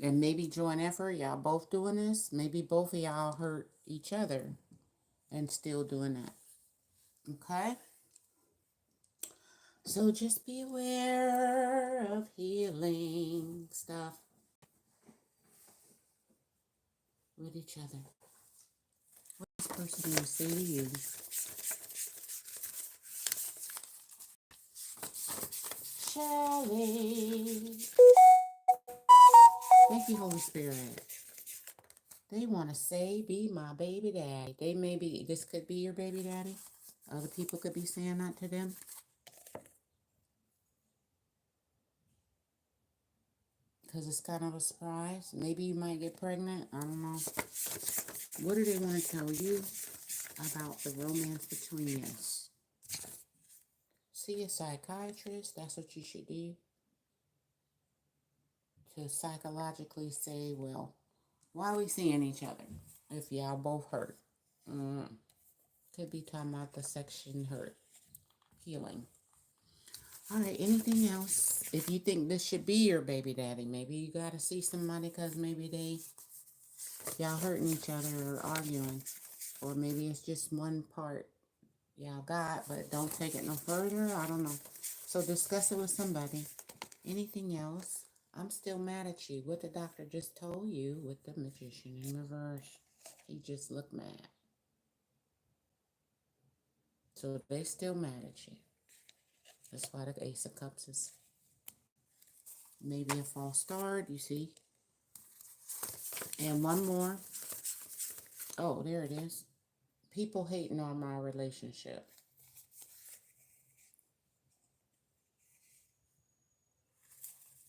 And maybe joint effort, y'all both doing this. Maybe both of y'all hurt each other and still doing that. Okay? So just be aware of healing stuff with each other. What is this person going to say to you? Shelley. Thank you, Holy Spirit. They want to say, be my baby daddy. This could be your baby daddy. Other people could be saying that to them. Because it's kind of a surprise. Maybe you might get pregnant. I don't know. What do they want to tell you about the romance between us? See a psychiatrist. That's what you should do. To psychologically say, well, why are we seeing each other if y'all both hurt? Could be talking about the section hurt. Healing. All right, anything else? If you think this should be your baby daddy, maybe you got to see somebody because maybe y'all hurting each other or arguing. Or maybe it's just one part y'all got, but don't take it no further. I don't know. So So discuss it with somebody. Anything else? I'm still mad at you. What the doctor just told you with the magician in reverse. He just looked mad. So they still mad at you. That's why the Ace of Cups is maybe a false start, you see. And one more. Oh, there it is. People hating on my relationship.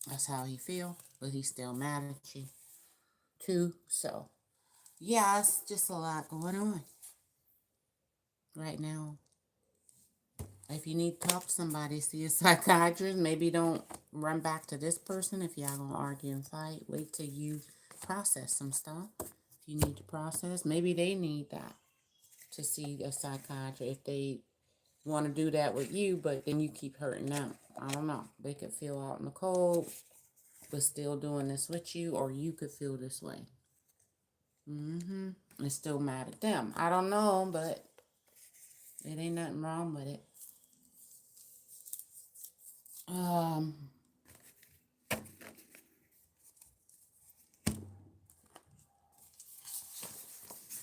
That's how he feel, but he's still mad at you too. So yeah, it's just a lot going on right now. If you need to talk to somebody, see a psychiatrist. Maybe don't run back to this person if y'all gonna argue and fight. Wait till you process some stuff. If you need to process, maybe they need that to see a psychiatrist if they want to do that with you, but then you keep hurting them. I don't know. They could feel out in the cold, but still doing this with you, or you could feel this way. And still mad at them. I don't know, but it ain't nothing wrong with it.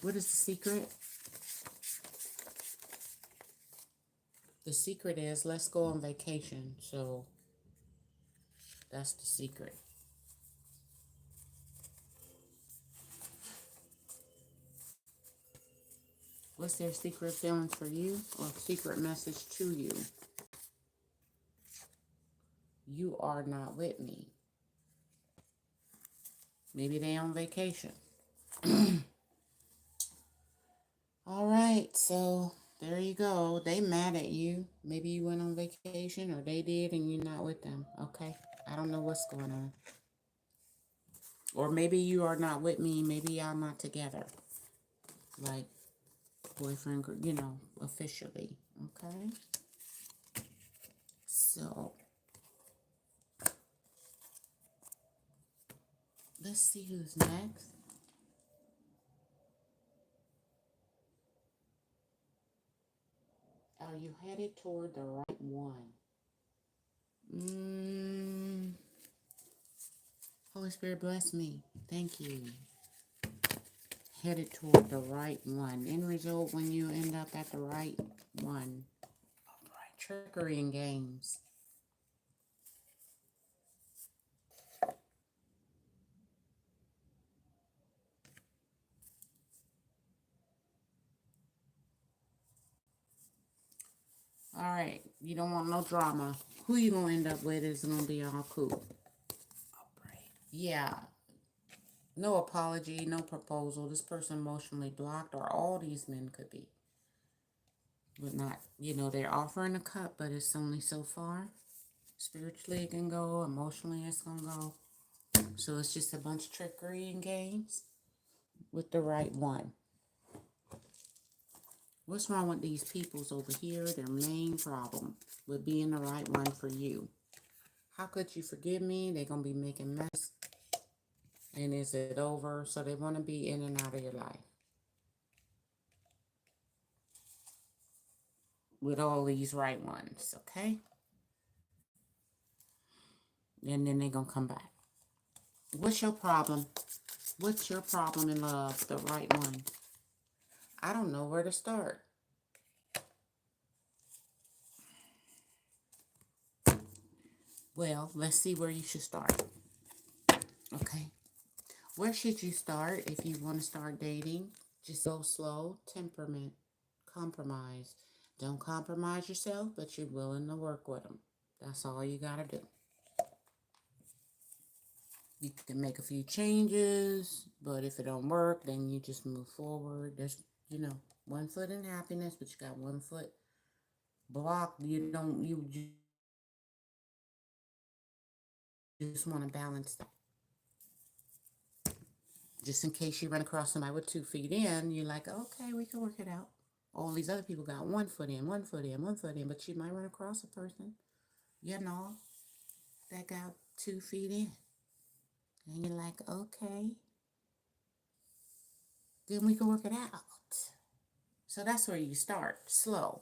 What is the secret? The secret is let's go on vacation. So that's the secret. What's their secret feelings for you or secret message to you? You are not with me. Maybe they on vacation. All right, so there you go. They mad at you. Maybe you went on vacation or they did and you're not with them. Okay, I don't know what's going on. Or maybe you are not with me. Maybe y'all not together. Like boyfriend, officially. Okay. So let's see who's next. Are you headed toward the right one? Holy Spirit, bless me. Thank you. Headed toward the right one. End result, when you end up at the right one. All right. Trickery and games. All right. You don't want no drama. Who you going to end up with is going to be all cool. All right. Yeah. No apology, no proposal. This person emotionally blocked, or all these men could be. But not, they're offering a cup, but it's only so far. Spiritually it can go, emotionally it's going to go. So it's just a bunch of trickery and games with the right one. What's wrong with these peoples over here? Their main problem with being the right one for you. How could you forgive me? They're going to be making mess. And is it over? So they want to be in and out of your life. With all these right ones, okay? And then they're going to come back. What's your problem? What's your problem in love? The right one. I don't know where to start. Well, let's see where you should start. Okay. Where should you start if you want to start dating? Just go slow. Temperament. Compromise. Don't compromise yourself, but you're willing to work with them. That's all you got to do. You can make a few changes, but if it don't work, then you just move forward. There's, 1 foot in happiness, but you got 1 foot blocked. You just want to balance that. Just in case you run across somebody with 2 feet in, you're like, okay, we can work it out. All these other people got 1 foot in, 1 foot in, 1 foot in, but you might run across a person, that got 2 feet in. And you're like, okay, then we can work it out. So that's where you start, slow.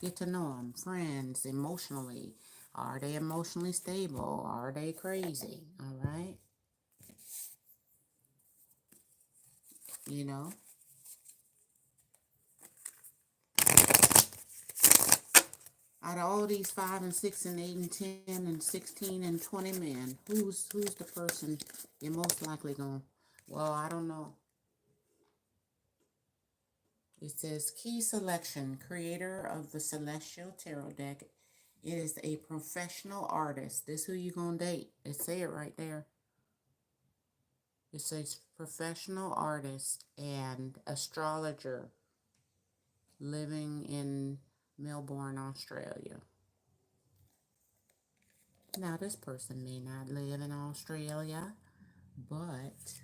Get to know them, friends, emotionally. Are they emotionally stable? Are they crazy? All right. You know, out of all these 5 and 6 and 8 and 10 and 16 and 20 men, who's the person you're most likely going? Well, I don't know. It says key selection, creator of the Celestial Tarot deck. It is a professional artist. This who you gonna date. It say it right there. It says professional artist and astrologer living in Melbourne, Australia. Now, this person may not live in Australia, but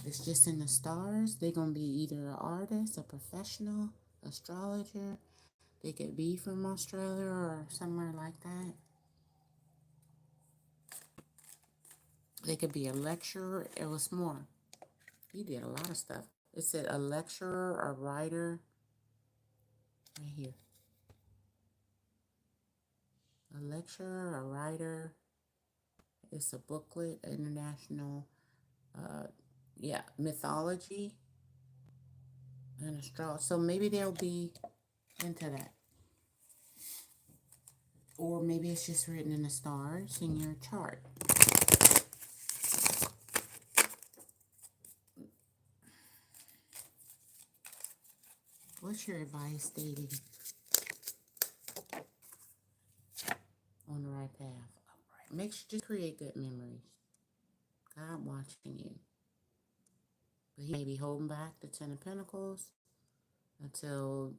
it's just in the stars. They're going to be either an artist, a professional astrologer. They could be from Australia or somewhere like that. They could be a lecturer. It was more. He did a lot of stuff. It said a lecturer, a writer. Right here. A lecturer, a writer. It's a booklet, international, mythology and astrology. So maybe they'll be into that. Or maybe it's just written in the stars in your chart. What's your advice dating on the right path? All right. Make sure to create good memories. God watching you. But he may be holding back the Ten of Pentacles until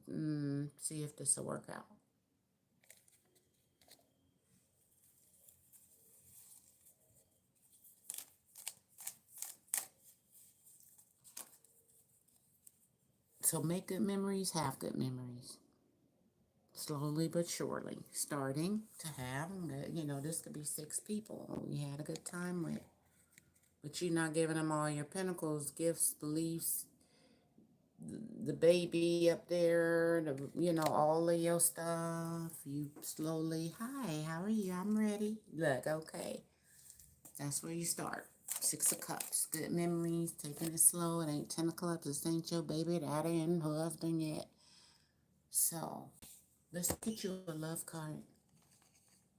see if this will work out. So make good memories, have good memories. Slowly but surely, starting to have, this could be 6 people you had a good time with. But you're not giving them all your pentacles, gifts, beliefs, the baby up there, all of your stuff. You slowly, hi, how are you? I'm ready. Look, okay. That's where you start. 6 of Cups, good memories, taking it slow. It ain't 10 of Clubs. This ain't your baby, daddy, and husband yet. So, let's get you a love card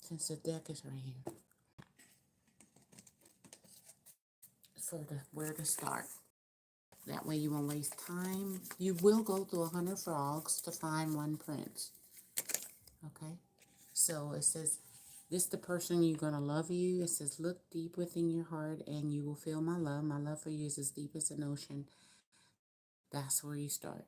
since the deck is right here. For where to start. That way you won't waste time. You will go through 100 frogs to find one prince. Okay? So it says, this the person you're going to love you. It says, look deep within your heart and you will feel my love. My love for you is as deep as an ocean. That's where you start.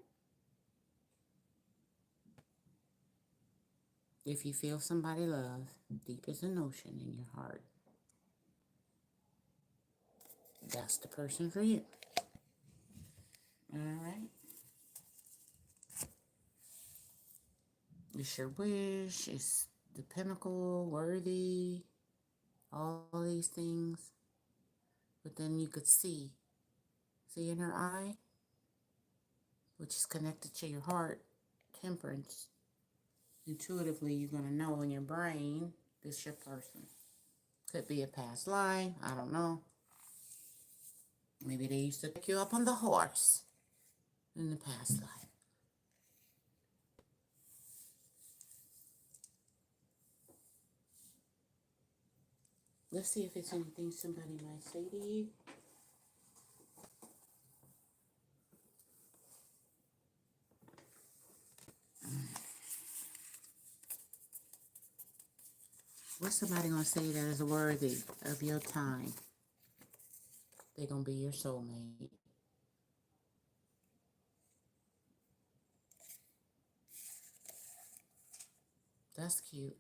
If you feel somebody love, deep as an ocean in your heart, that's the person for you. All right? It's your wish. It's the pinnacle, worthy, all these things. But then you could see in her eye, which is connected to your heart, temperance. Intuitively, you're going to know in your brain, this your person. Could be a past life, I don't know. Maybe they used to pick you up on the horse in the past life. Let's see if it's anything somebody might say to you. What's somebody going to say that is worthy of your time? They're going to be your soulmate. That's cute.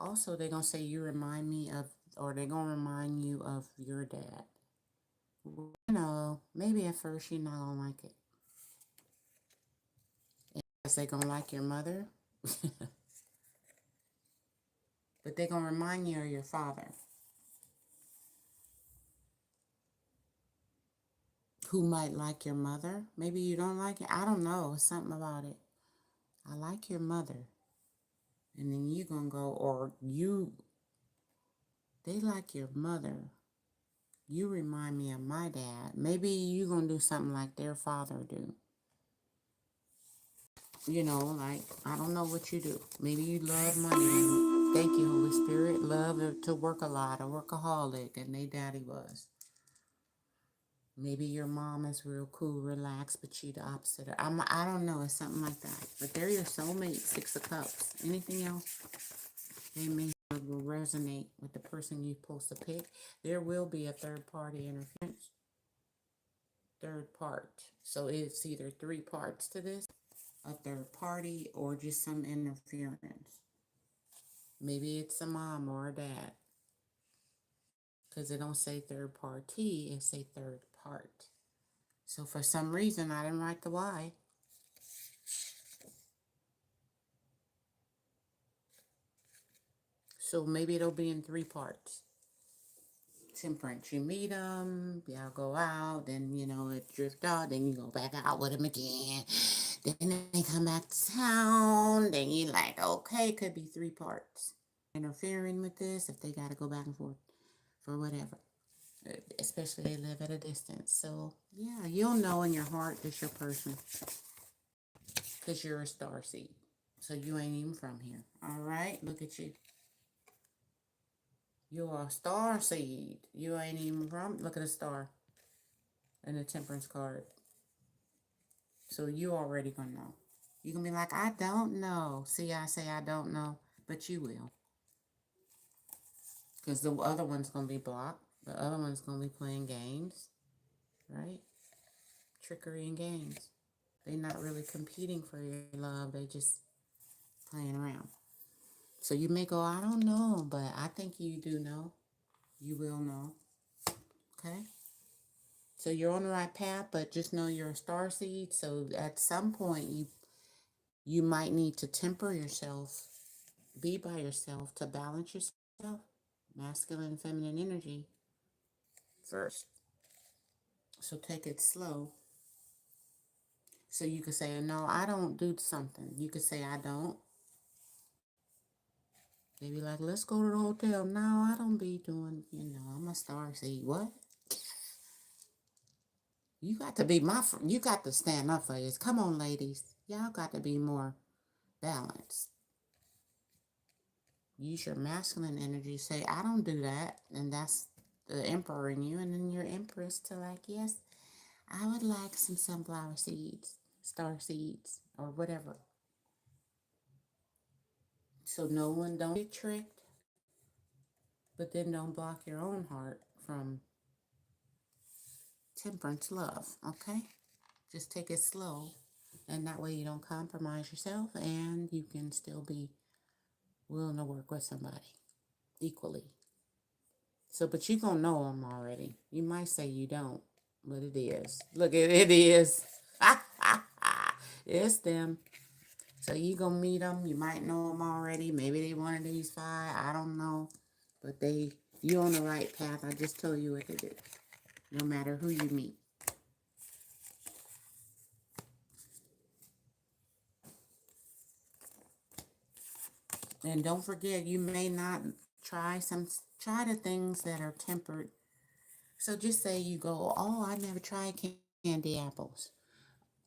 Also, they're going to say you remind me of, or they're going to remind you of your dad. Maybe at first you're not going to like it. Because they're going to like your mother. But they're going to remind you of your father. Who might like your mother. Maybe you don't like it. I don't know. It's something about it. I like your mother. And then you gonna go, or they like your mother. You remind me of my dad. Maybe you gonna do something like their father do. Like, I don't know what you do. Maybe you love money. Thank you, Holy Spirit. Love to work a lot, a workaholic, and they daddy was. Maybe your mom is real cool, relaxed, but you the opposite. I don't know. It's something like that. But they're your soulmate, 6 of Cups. Anything else? They may will resonate with the person you're supposed to pick. There will be a third party interference. Third part. So it's either 3 parts to this, a third party, or just some interference. Maybe it's a mom or a dad. Because it don't say third party, it say third part. So for some reason, I didn't write the Y. So maybe it'll be in 3 parts. Temperance, you meet them, y'all go out, then, it drift out, then you go back out with them again. Then they come back to town, then you like, okay, could be 3 parts. Interfering with this, if they got to go back and forth for whatever. Especially they live at a distance. So, yeah, you'll know in your heart this your person. Because you're a star seed. So you ain't even from here. All right? Look at you. You're a star seed. You ain't even from... Look at the star. And the temperance card. So you already gonna know. You're gonna be like, I don't know. See, I say I don't know. But you will. Because the other one's gonna be blocked. The other one's gonna be playing games. Right? Trickery and games. They're not really competing for your love. They just playing around. So you may go, I don't know, but I think you do know. You will know. Okay? So you're on the right path, but just know you're a star seed. So at some point, you might need to temper yourself, be by yourself to balance yourself, masculine and feminine energy first. So take it slow. So you could say, no, I don't do something. You could say, I don't. They be like, let's go to the hotel. No, I don't be doing, I'm a star seed. What? You got to be you got to stand up for this. Come on, ladies. Y'all got to be more balanced. Use your masculine energy. Say, I don't do that. And that's the emperor in you. And then your empress to like, yes, I would like some sunflower seeds, star seeds, or whatever. So no one don't get tricked. But then don't block your own heart from temperance love, okay? Just take it slow, and that way you don't compromise yourself, and you can still be willing to work with somebody equally. So, but you gonna know them already. You might say you don't, but it is. Look, it is. It's them. So you gonna meet them. You might know them already. Maybe they one of these 5. I don't know, but you on the right path. I just told you what to do. No matter who you meet. And don't forget, you may not try the things that are tempered. So just say you go, oh, I never tried candy apples.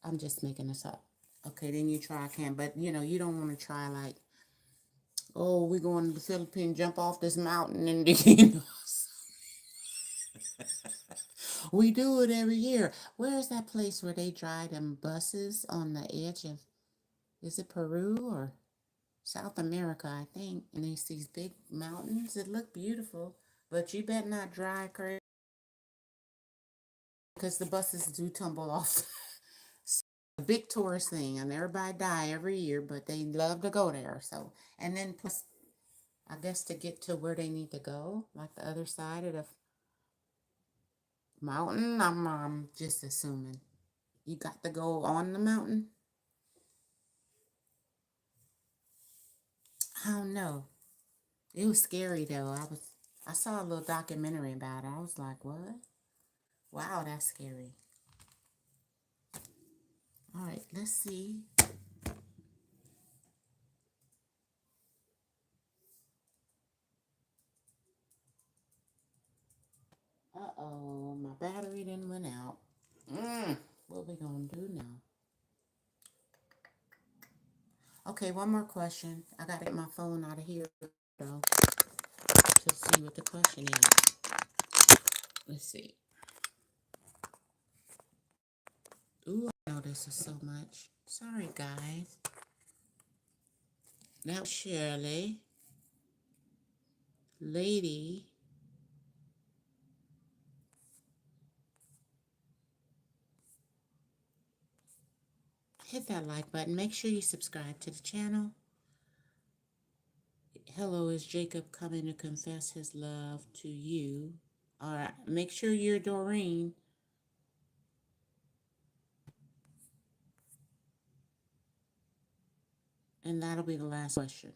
I'm just making this up. Okay, then you try but you don't want to try like, oh, we're going to the Philippines, jump off this mountain, and we do it every year. Where's that place where they drive them buses on the edge of, is it Peru or South America, I think? And they see these big mountains that look beautiful, but you better not drive crazy because the buses do tumble off. A big tourist thing, and everybody die every year, but they love to go there. So, and then plus, I guess to get to where they need to go, like the other side of the mountain, I'm just assuming you got to go on the mountain. I don't know. It was scary though. I saw a little documentary about it. I was like, what? Wow, that's scary. All right, let's see. battery then went out. What we gonna do now? Okay, one more question. I gotta get my phone out of here though to see what the question is. Let's see. Ooh, I know this is so much. Sorry, guys. Now, Shirley, Lady, hit that like button. Make sure you subscribe to the channel. Hello, is Jacob coming to confess his love to you? All right, make sure you're Doreen. And that'll be the last question.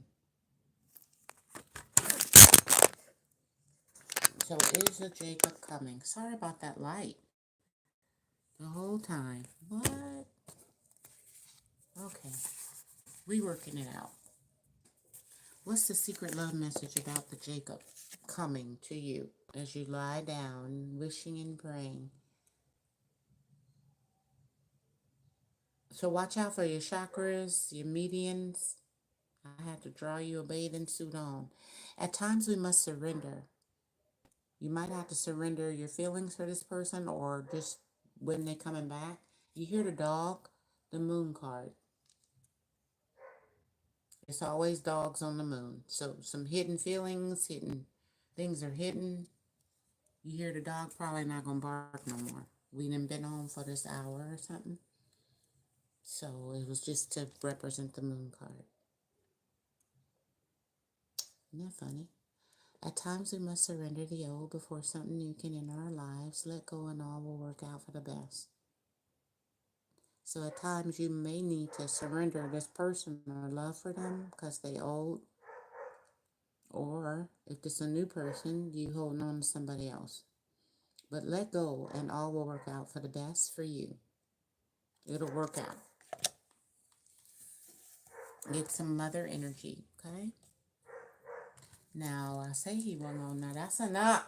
So is the Jacob coming? Sorry about that light. The whole time. What? Okay. We working it out. What's the secret love message about the Jacob coming to you as you lie down, wishing and praying? So watch out for your chakras, your medians. I had to draw you a bathing suit on. At times we must surrender. You might have to surrender your feelings for this person or just when they're coming back. You hear the dog, the moon card. It's always dogs on the moon. So some hidden feelings, hidden things are hidden. You hear the dog probably not going to bark no more. We done been home for this hour or something. So it was just to represent the moon card. Isn't that funny? At times we must surrender the old before something new can enter our lives. Let go and all will work out for the best. So at times you may need to surrender this person or love for them because they old. Or if it's a new person, you holding on to somebody else. But let go and all will work out for the best for you. It'll work out. Get some mother energy, okay? Now, I say he went on. Now, that's enough.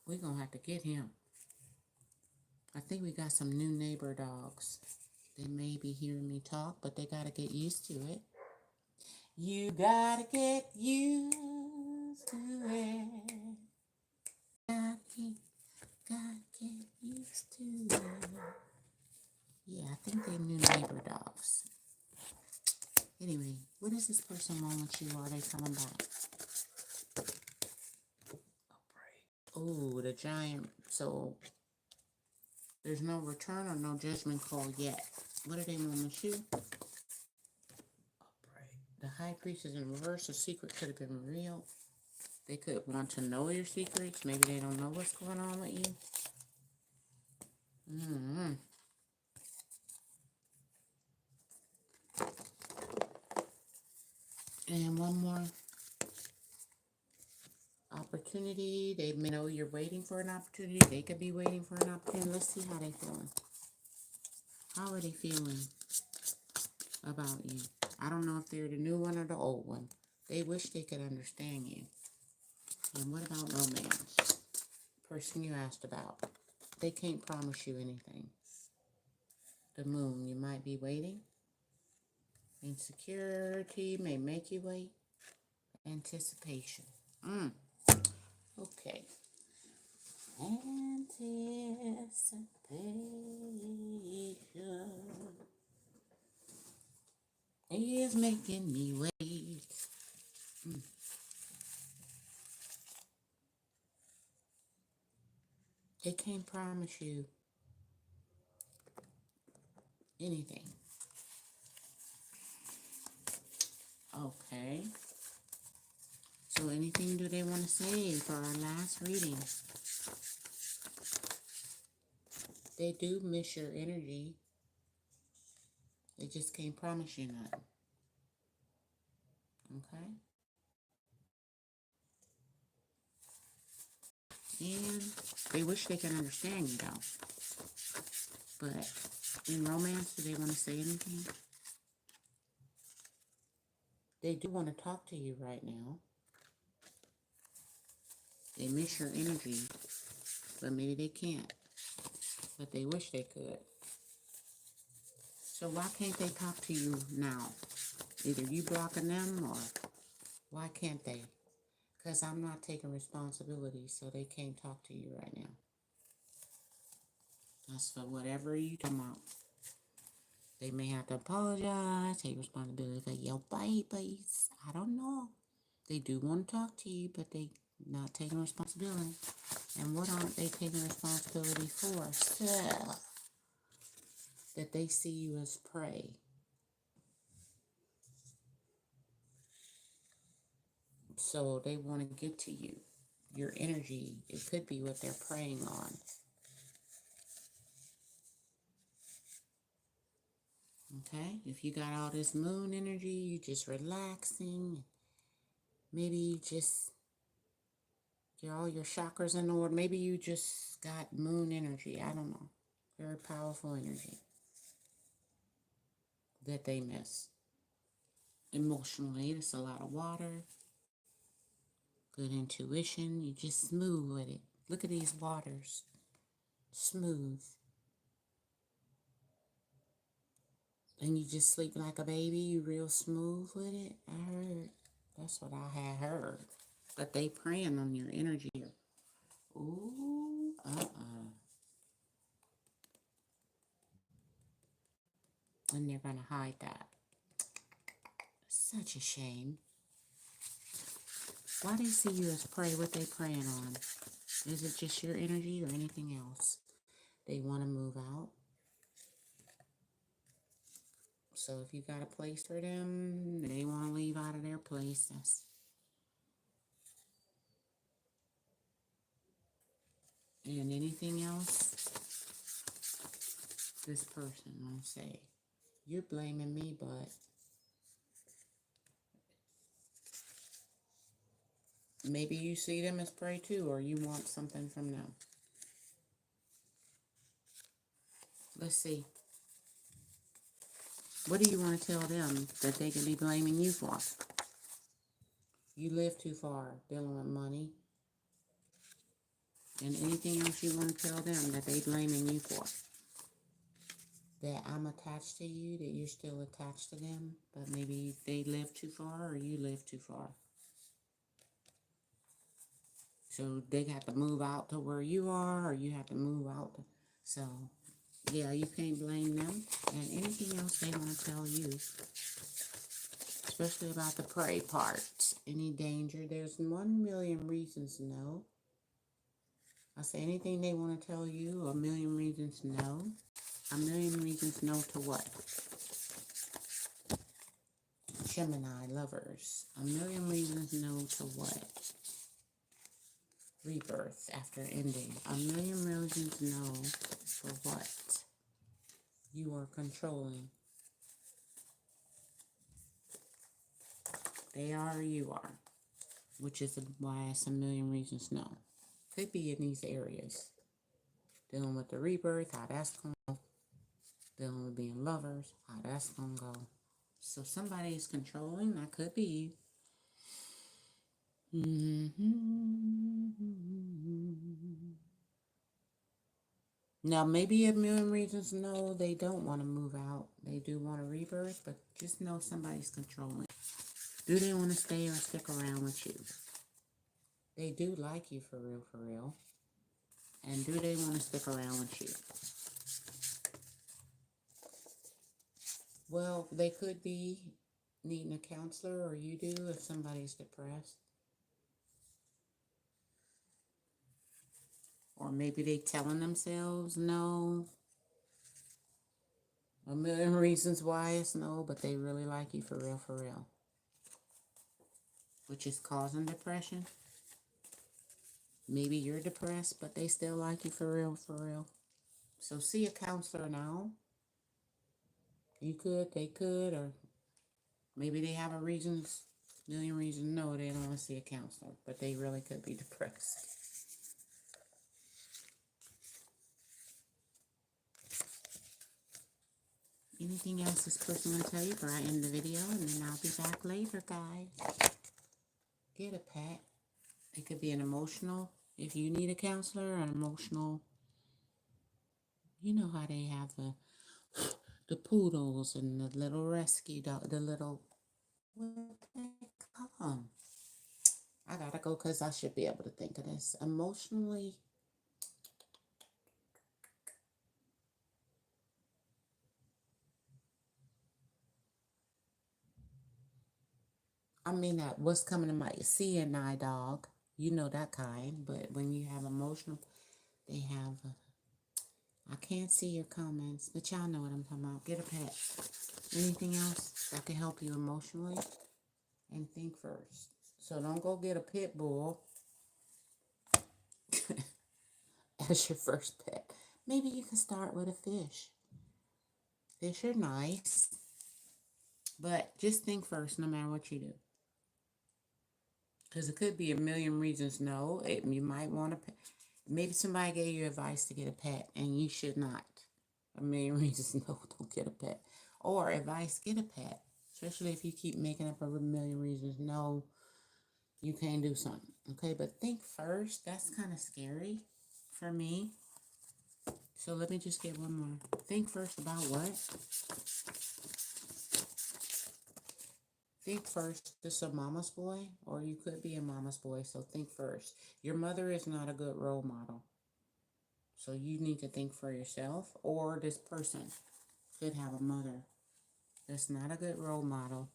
We're going to have to get him. I think we got some new neighbor dogs. They may be hearing me talk, but they got to get used to it. You got to get used to it. Got to get used to it. Yeah, I think they're new neighbor dogs. Anyway, what does this person want with you? Are they coming back? Oh, the giant. So, there's no return or no judgment call yet. What do they want with you? The high priest is in reverse. The secret could have been real. They could want to know your secrets. Maybe they don't know what's going on with you. And one more opportunity. They may know you're waiting for an opportunity. They could be waiting for an opportunity. Let's see how they're feeling. How are they feeling about you? I don't know if they're the new one or the old one. They wish they could understand you. And what about romance? Person you asked about. They can't promise you anything. The moon, you might be waiting. Insecurity may make you wait. Anticipation. Okay. Anticipation is making me wait. They can't promise you anything. Okay. So anything do they want to say for our last reading? They do miss your energy. They just can't promise you nothing. Okay? And they wish they could understand you though. But in romance, do they want to say anything? They do want to talk to you right now. They miss your energy, but maybe they can't. But they wish they could. So why can't they talk to you now? Either you blocking them or why can't they? Because I'm not taking responsibility, so they can't talk to you right now. That's for whatever you come out. They may have to apologize, take responsibility for your babies. I don't know. They do want to talk to you, but they not taking responsibility. And what aren't they taking responsibility for? So, that they see you as prey. So they want to get to you. Your energy, it could be what they're preying on. Okay? If you got all this moon energy, you just relaxing. Maybe you just get all your chakras in order. Maybe you just got moon energy. I don't know. Very powerful energy that they miss. Emotionally, it's a lot of water. Good intuition. You just smooth with it. Look at these waters. Smooth. And you just sleep like a baby. You real smooth with it. I heard. That's what I had heard. But they preying on your energy. Ooh, And they're going to hide that. Such a shame. Why they see you as prey? What they preying on? Is it just your energy or anything else? They want to move out. So if you got a place for them, they want to leave out of their place. And anything else? This person will say, you're blaming me, but maybe you see them as prey too, or you want something from them. Let's see. What do you want to tell them that they could be blaming you for? You live too far dealing with money. And anything else you want to tell them that they blaming you for? That I'm attached to you, that you're still attached to them, but maybe they live too far or you live too far. So they have to move out to where you are, or you have to move out. So, yeah, you can't blame them. And anything else they want to tell you, especially about the prey part. Any danger? There's 1,000,000 reasons no. I say anything they want to tell you, 1,000,000 reasons no. 1,000,000 reasons no to what? Gemini lovers. 1,000,000 reasons no to what? Rebirth after ending. 1,000,000 reasons no for what? You are controlling. They are or you are. Which is why it's 1,000,000 reasons no. Could be in these areas. Dealing with the rebirth, how that's going to go. Dealing with being lovers, how that's going to go. So somebody is controlling. That could be you. Now, maybe 1,000,000 reasons no, they don't want to move out. They do want a rebirth, but just know somebody's controlling. Do they want to stay or stick around with you? They do like you for real, for real. And do they want to stick around with you? Well, they could be needing a counselor, or you do if somebody's depressed. Or maybe they telling themselves no. 1,000,000 reasons why it's no, but they really like you for real, for real. Which is causing depression. Maybe you're depressed, but they still like you for real, for real. So see a counselor now. You could, they could, or maybe they have 1,000,000 reasons no, they don't want to see a counselor, but they really could be depressed. Anything else this person will tell you before I end the video, and then I'll be back later, guys. Get a pet. It could be an emotional, if you need a counselor, an emotional, you know how they have the poodles and the little rescue dog, the little, what they call 'em? I gotta go because I should be able to think of this. Emotionally, I mean, that what's coming to my CNI dog, you know that kind, but when you have emotional, they have, I can't see your comments, but y'all know what I'm talking about. Get a pet. Anything else that can help you emotionally? And think first. So don't go get a pit bull as your first pet. Maybe you can start with a fish. Fish are nice, but just think first no matter what you do. Because it could be a million reasons no. You might want to pet. Maybe somebody gave you advice to get a pet and you should not. A million reasons no, don't get a pet. Or advice, get a pet. Especially if you keep making up a million reasons no, you can't do something. Okay, but think first. That's kind of scary for me. So let me just get one more. Think first about what? Think first, this is a mama's boy, or you could be a mama's boy, so think first. Your mother is not a good role model. So you need to think for yourself, or this person could have a mother that's not a good role model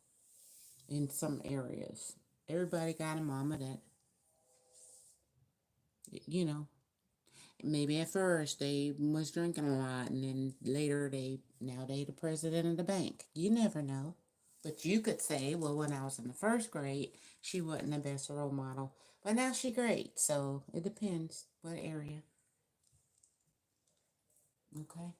in some areas. Everybody got a mama that, you know, maybe at first they was drinking a lot, and then later now they the president of the bank. You never know. But you could say, well, when I was in the first grade, she wasn't the best role model. But now she great. So it depends what area. Okay.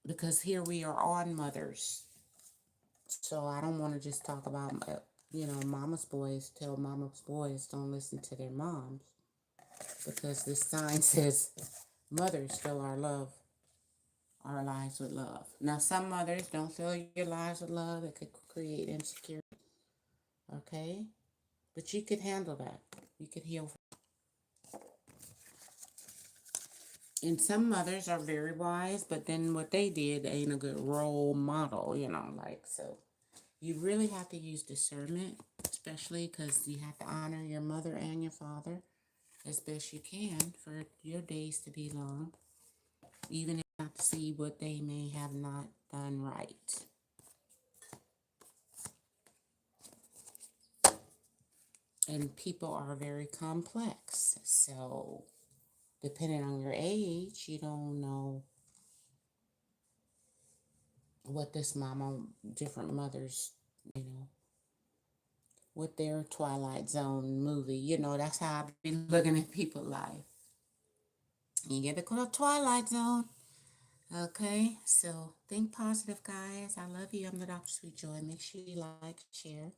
Because here we are on mothers. So I don't want to just talk about, mama's boys. Tell mama's boys don't listen to their moms. Because this sign says mothers fill our lives with love. Now, some mothers don't fill your lives with love. It could create insecurity. Okay? But you could handle that. You could heal. And some mothers are very wise, but then what they did ain't a good role model, so you really have to use discernment, especially because you have to honor your mother and your father as best you can for your days to be long, even if you have to see what they may have not done right. And people are very complex, so depending on your age, you don't know what this different mothers, with their Twilight Zone movie. That's how I've been looking at people's life. You get the Twilight Zone. Okay, so think positive, guys. I love you. I'm the Dr. Sweet Joy. Make sure you like, share,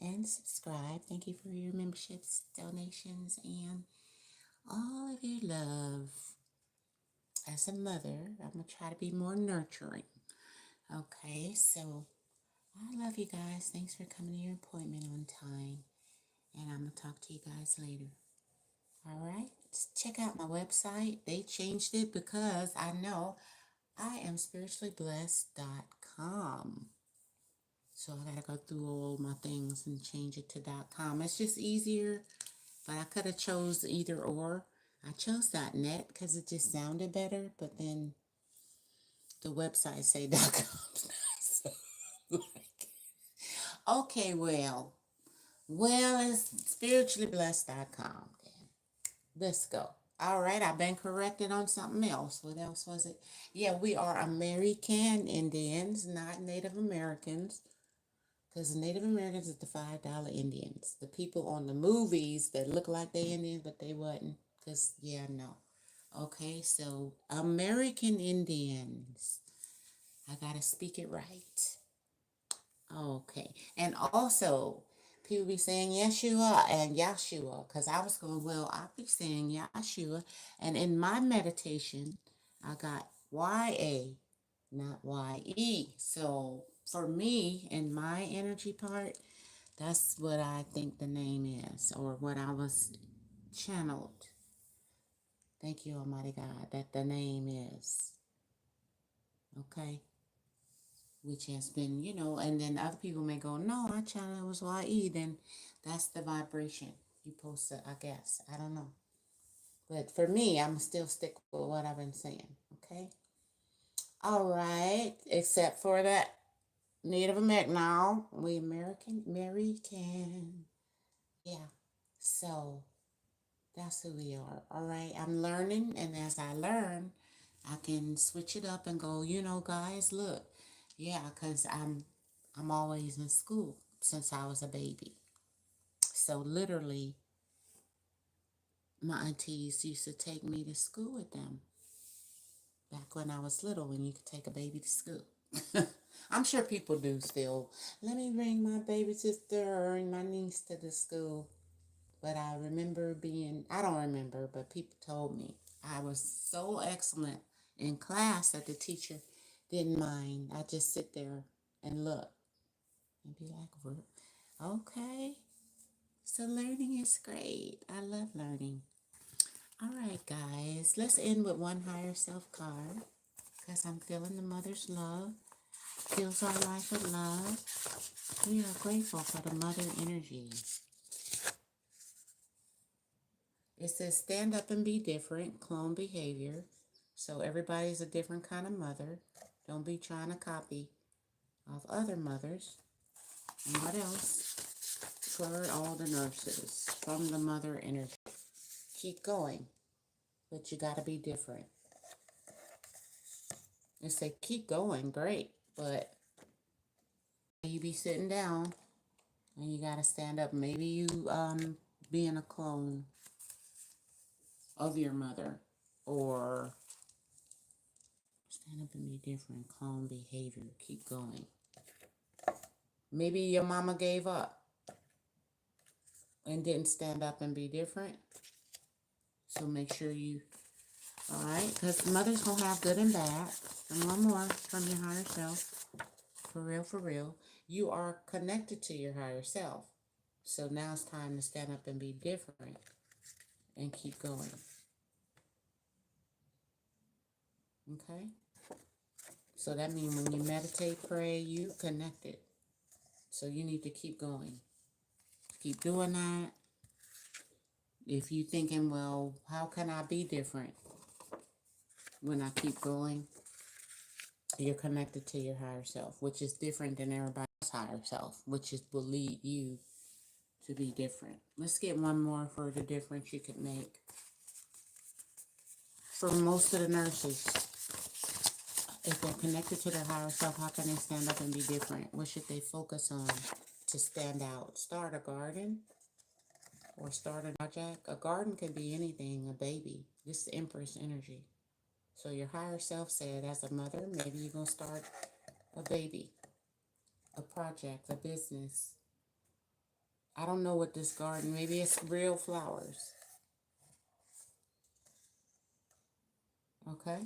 and subscribe. Thank you for your memberships, donations, and all of your love. As a mother, I'm going to try to be more nurturing. Okay, so I love you guys. Thanks for coming to your appointment on time. And I'm going to talk to you guys later. All right. Check out my website. They changed it because I know I am spirituallyblessed.com. So I got to go through all my things and change it to .com. It's just easier, but I could have chose either or. I chose .net because it just sounded better, but then the website say .com. So, okay, well, it's spirituallyblessed.com. Let's go. All right, I've been corrected on something else. What else was it? Yeah, we are American Indians, not Native Americans. Because the Native Americans is the $5 Indians. The people on the movies that look like they Indians, but they wasn't. Because, no. Okay, so American Indians. I got to speak it right. Okay. And also, people be saying Yeshua and Yahshua, because I was going, I'll be saying Yahshua. And in my meditation, I got YA, not YE. So for me, in my energy part, that's what I think the name is, or what I was channeled. Thank you, Almighty God, that the name is. Okay? Which has been, and then other people may go, no, I channel it was YE. Then that's the vibration you posted, I guess. I don't know. But for me, I'm still stick with what I've been saying. Okay? All right. Except for that Native American. Now, we American. Yeah. So that's who we are. All right. I'm learning. And as I learn, I can switch it up and go, guys, look. Yeah, because I'm always in school since I was a baby. So literally, my aunties used to take me to school with them back when I was little, when you could take a baby to school. I'm sure people do still. Let me bring my baby sister or my niece to the school. But I don't remember, but people told me I was so excellent in class that the teacher didn't mind. I just sit there and look and be like, okay. So learning is great. I love learning. All right, guys, let's end with one higher self card because I'm feeling the mother's love. Fills our life with love. We are grateful for the mother energy. It says stand up and be different, clone behavior. So everybody's a different kind of mother. Don't be trying to copy of other mothers. And what else? For all the nurses from the mother energy. Keep going, but you got to be different. It say keep going, great, but you be sitting down and you got to stand up. Maybe you being a clone of your mother, or stand up and be different, calm behavior, keep going. Maybe your mama gave up and didn't stand up and be different. So make sure you, all right, because mothers gonna have good and bad. And one more from your higher self, for real, for real. You are connected to your higher self. So now it's time to stand up and be different and keep going. Okay? So that means when you meditate, pray, you connected. So you need to keep going. Keep doing that. If you're thinking, well, how can I be different when I keep going? You're connected to your higher self, which is different than everybody's higher self, which will lead you to be different. Let's get one more for the difference you could make. For most of the nurses, if they're connected to their higher self, how can they stand up and be different? What should they focus on to stand out? Start a garden or start a project. A garden can be anything, a baby. This is Empress energy. So your higher self said, as a mother, maybe you're going to start a baby, a project, a business. I don't know what this garden, maybe it's real flowers. Okay?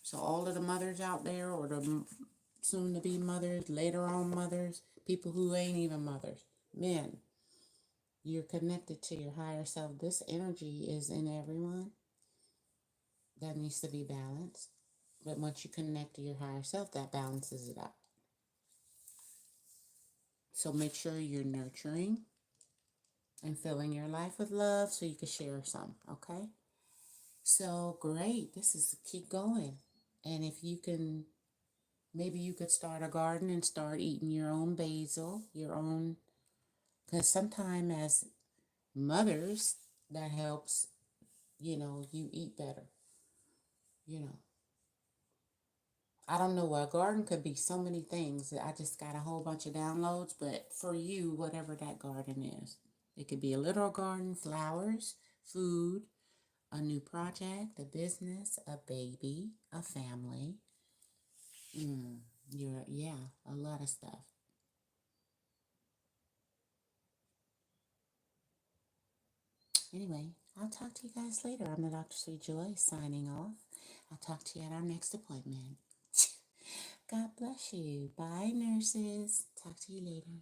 So all of the mothers out there, or the soon-to-be mothers, later on mothers, people who ain't even mothers, men, you're connected to your higher self. This energy is in everyone. That needs to be balanced. But once you connect to your higher self, that balances it out. So make sure you're nurturing and filling your life with love so you can share some, okay? So great. This is keep going. And if you can, maybe you could start a garden and start eating your own basil, your own, because sometimes as mothers, that helps, you eat better, you know. I don't know, a garden could be so many things. I just got a whole bunch of downloads, but for you, whatever that garden is, it could be a little garden, flowers, food, a new project, a business, a baby, a family. A lot of stuff. Anyway, I'll talk to you guys later. I'm the Dr. Sweet Joy signing off. I'll talk to you at our next appointment. God bless you. Bye, nurses. Talk to you later.